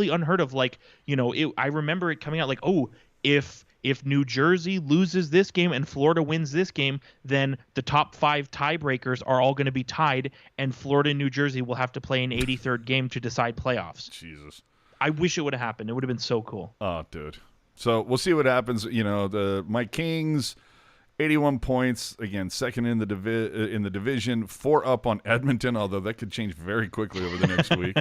unheard of. Like, I remember it coming out like, oh, if New Jersey loses this game and Florida wins this game, then the top 5 tiebreakers are all going to be tied, and Florida and New Jersey will have to play an 83rd game to decide playoffs. Jesus. I wish it would have happened. It would have been so cool. Oh, dude. So we'll see what happens. My Kings, 81 points, again, second in the division, 4 up on Edmonton, although that could change very quickly over the next week.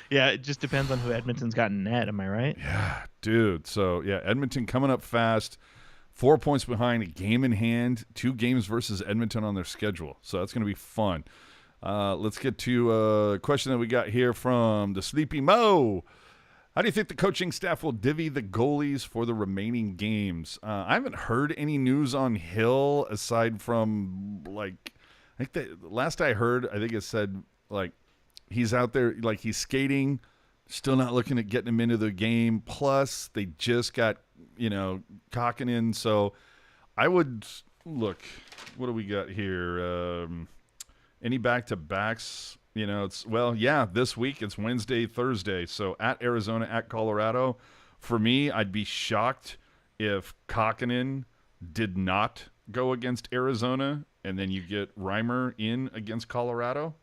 Yeah, it just depends on who Edmonton's got in net, am I right? Yeah, dude. So, yeah, Edmonton coming up fast, 4 points behind, a game in hand, 2 games versus Edmonton on their schedule. So that's going to be fun. Let's get to a question that we got here from the Sleepy Mo. How do you think the coaching staff will divvy the goalies for the remaining games? I haven't heard any news on Hill aside from, like, I think the last I heard, I think it said, like, he's out there, like, he's skating, still not looking at getting him into the game. Plus, they just got, Kokkinen. So I would look, what do we got here? Any back-to-backs? This week it's Wednesday, Thursday. So at Arizona, at Colorado. For me, I'd be shocked if Kokkinen did not go against Arizona, and then you get Reimer in against Colorado.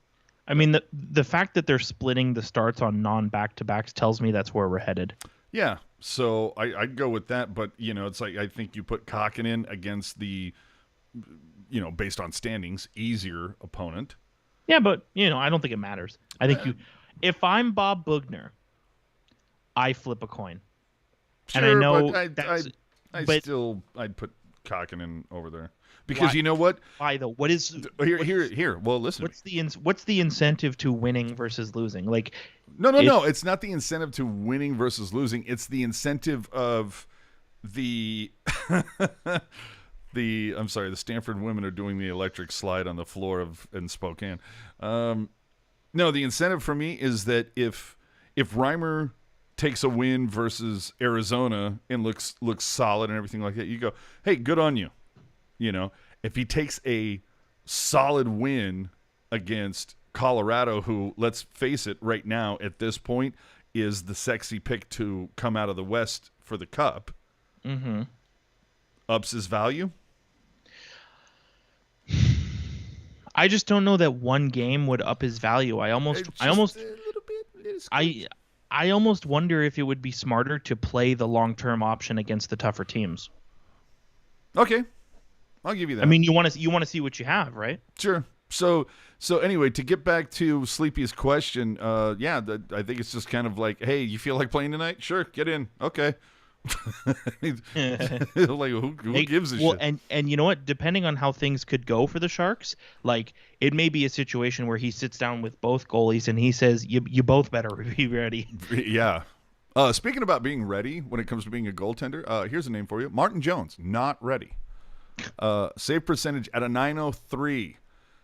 I mean, the fact that they're splitting the starts on non-back-to-backs tells me that's where we're headed. Yeah, so I'd go with that. But, it's like I think you put Kokkinen against the, based on standings, easier opponent. Yeah, but, I don't think it matters. I think if I'm Bob Bugner, I flip a coin. Sure, and I know I'd put Kokkinen over there. Because you know what? Why though? What is here? Well, listen. What's the incentive to winning versus losing? Like, no. It's not the incentive to winning versus losing. It's the incentive of the the Stanford women are doing the electric slide on the floor in Spokane. No, the incentive for me is that if Reimer takes a win versus Arizona and looks solid and everything like that, you go, hey, good on you. if he takes a solid win against Colorado, who, let's face it, right now at this point is the sexy pick to come out of the West for the Cup, ups his value. I just don't know that one game would up his value. I almost wonder if it would be smarter to play the long-term option against the tougher teams. Okay, I'll give you that. I mean, you want to see what you have, right? Sure. So anyway, to get back to Sleepy's question, I think it's just kind of like, hey, you feel like playing tonight? Sure, get in. Okay. Like, who gives a shit? And you know what? Depending on how things could go for the Sharks, like it may be a situation where he sits down with both goalies and he says, "You both better be ready." Yeah. Speaking about being ready when it comes to being a goaltender, here's a name for you: Martin Jones, not ready. Save percentage at a .903.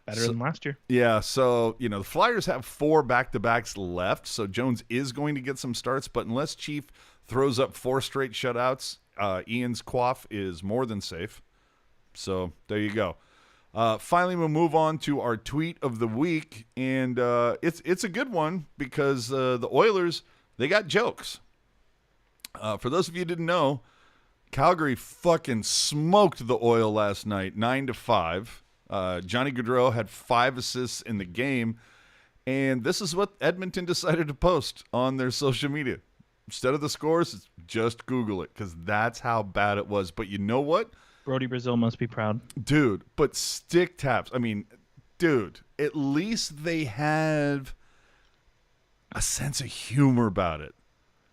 Better than last year. Yeah, so, the Flyers have 4 back-to-backs left, so Jones is going to get some starts, but unless Chief throws up 4 straight shutouts, Ian's quaff is more than safe. So, there you go. Finally, we'll move on to our tweet of the week, and it's a good one because the Oilers, they got jokes. For those of you who didn't know, Calgary fucking smoked the Oil last night, 9-5. Johnny Gaudreau had 5 assists in the game, and this is what Edmonton decided to post on their social media. Instead of the scores, just Google it, because that's how bad it was. But you know what? Brody Brazil must be proud. Dude, but stick taps. I mean, dude, at least they have a sense of humor about it.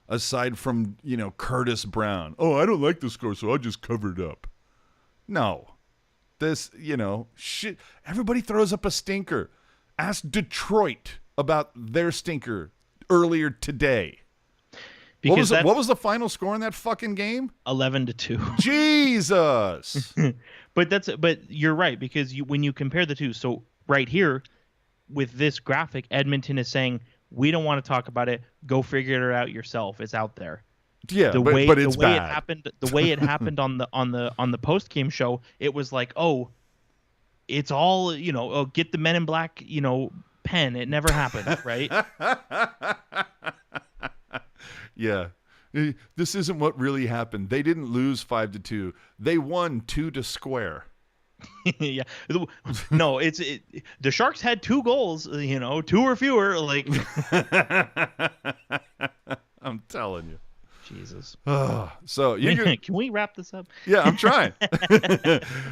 Aside from, Curtis Brown. Oh, I don't like the score, so I'll just cover it up. No. This, shit. Everybody throws up a stinker. Ask Detroit about their stinker earlier today. Because what was the final score in that fucking game? 11-2. Jesus. But you're right, because when you compare the two, so right here with this graphic, Edmonton is saying, we don't want to talk about it. Go figure it out yourself. It's out there. Yeah, but it's bad. The way it happened on the post game show, it was like, oh, it's all get the Men in Black pen. It never happened, right? Yeah, this isn't what really happened. They didn't lose 5-2. They won 2-2. Yeah, no, the Sharks had 2 goals, 2 or fewer. Like, I'm telling you. Jesus. So can we wrap this up? Yeah, I'm trying.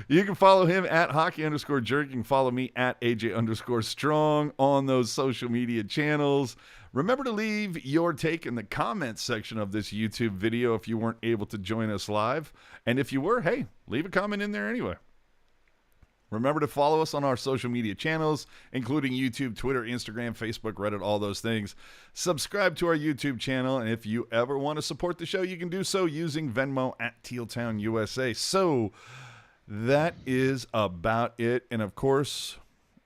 You can follow him at hockey_jerk. You can follow me at AJ_strong on those social media channels. Remember to leave your take in the comments section of this YouTube video if you weren't able to join us live. And if you were, hey, leave a comment in there anyway. Remember to follow us on our social media channels, including YouTube, Twitter, Instagram, Facebook, Reddit, all those things. Subscribe to our YouTube channel, and if you ever want to support the show, you can do so using Venmo at Tealtown USA. So that is about it. And of course,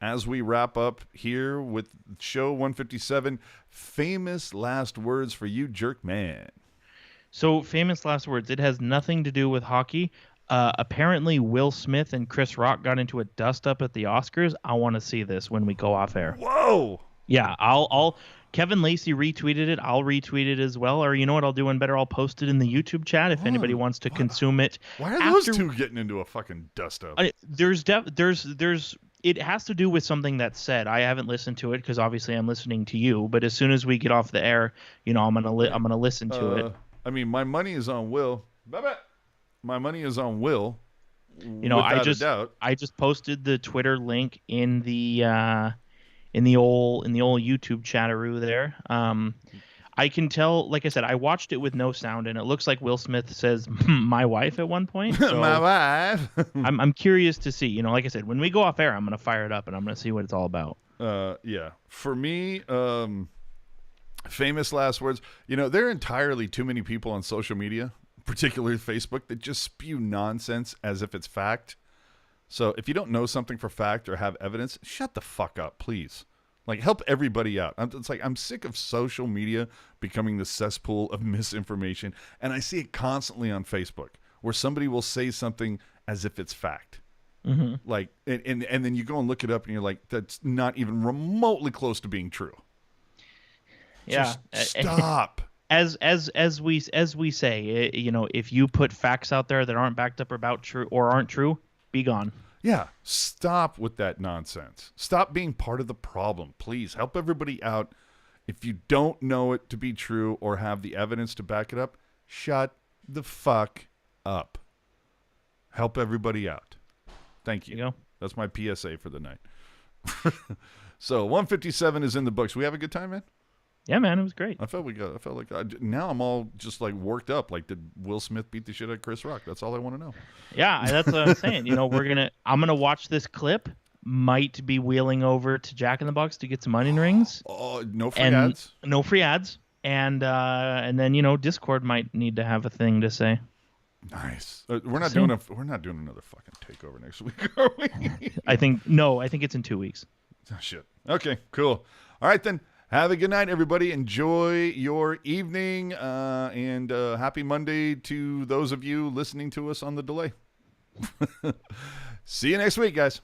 as we wrap up here with show 157, famous last words for you, Jerk Man. So famous last words. It has nothing to do with hockey. Apparently, Will Smith and Chris Rock got into a dust-up at the Oscars. I want to see this when we go off air. Whoa! Yeah, I'll. Kevin Lacey retweeted it. I'll retweet it as well. Or you know what I'll do one better? I'll post it in the YouTube chat if anybody wants to consume it. Why are those two getting into a fucking dust-up? There's it has to do with something that's said. I haven't listened to it because obviously I'm listening to you. But as soon as we get off the air, I'm gonna listen to it. I mean, my money is on Will. Bye-bye. My money is on Will. I just posted the Twitter link in the old YouTube chatteroo there. I can tell, like I said, I watched it with no sound, and it looks like Will Smith says "my wife" at one point. So my wife. I'm curious to see. Like I said, when we go off air, I'm gonna fire it up and I'm gonna see what it's all about. Yeah. For me, famous last words. There are entirely too many people on social media, particularly Facebook, that just spew nonsense as if it's fact. So if you don't know something for fact or have evidence, shut the fuck up, please. Like, help everybody out. I'm sick of social media becoming the cesspool of misinformation, and I see it constantly on Facebook where somebody will say something as if it's fact. Like, and then you go and look it up, and you're like, that's not even remotely close to being true. Yeah. Just stop. As we say, if you put facts out there that aren't backed up or aren't true, be gone. Yeah, stop with that nonsense. Stop being part of the problem. Please help everybody out. If you don't know it to be true or have the evidence to back it up, shut the fuck up. Help everybody out. Thank you. There you go. That's my PSA for the night. So 157 is in the books. We have a good time, man? Yeah, man, it was great. I felt like now I'm all just like worked up. Like, did Will Smith beat the shit out of Chris Rock? That's all I want to know. Yeah, that's what I'm saying. I'm gonna watch this clip. Might be wheeling over to Jack in the Box to get some onion rings. Oh, no free ads. No free ads. And then Discord might need to have a thing to say. Nice. We're not doing another fucking takeover next week, are we? I think it's in 2 weeks. Oh, shit. Okay, cool. All right then. Have a good night, everybody. Enjoy your evening, and happy Monday to those of you listening to us on the delay. See you next week, guys.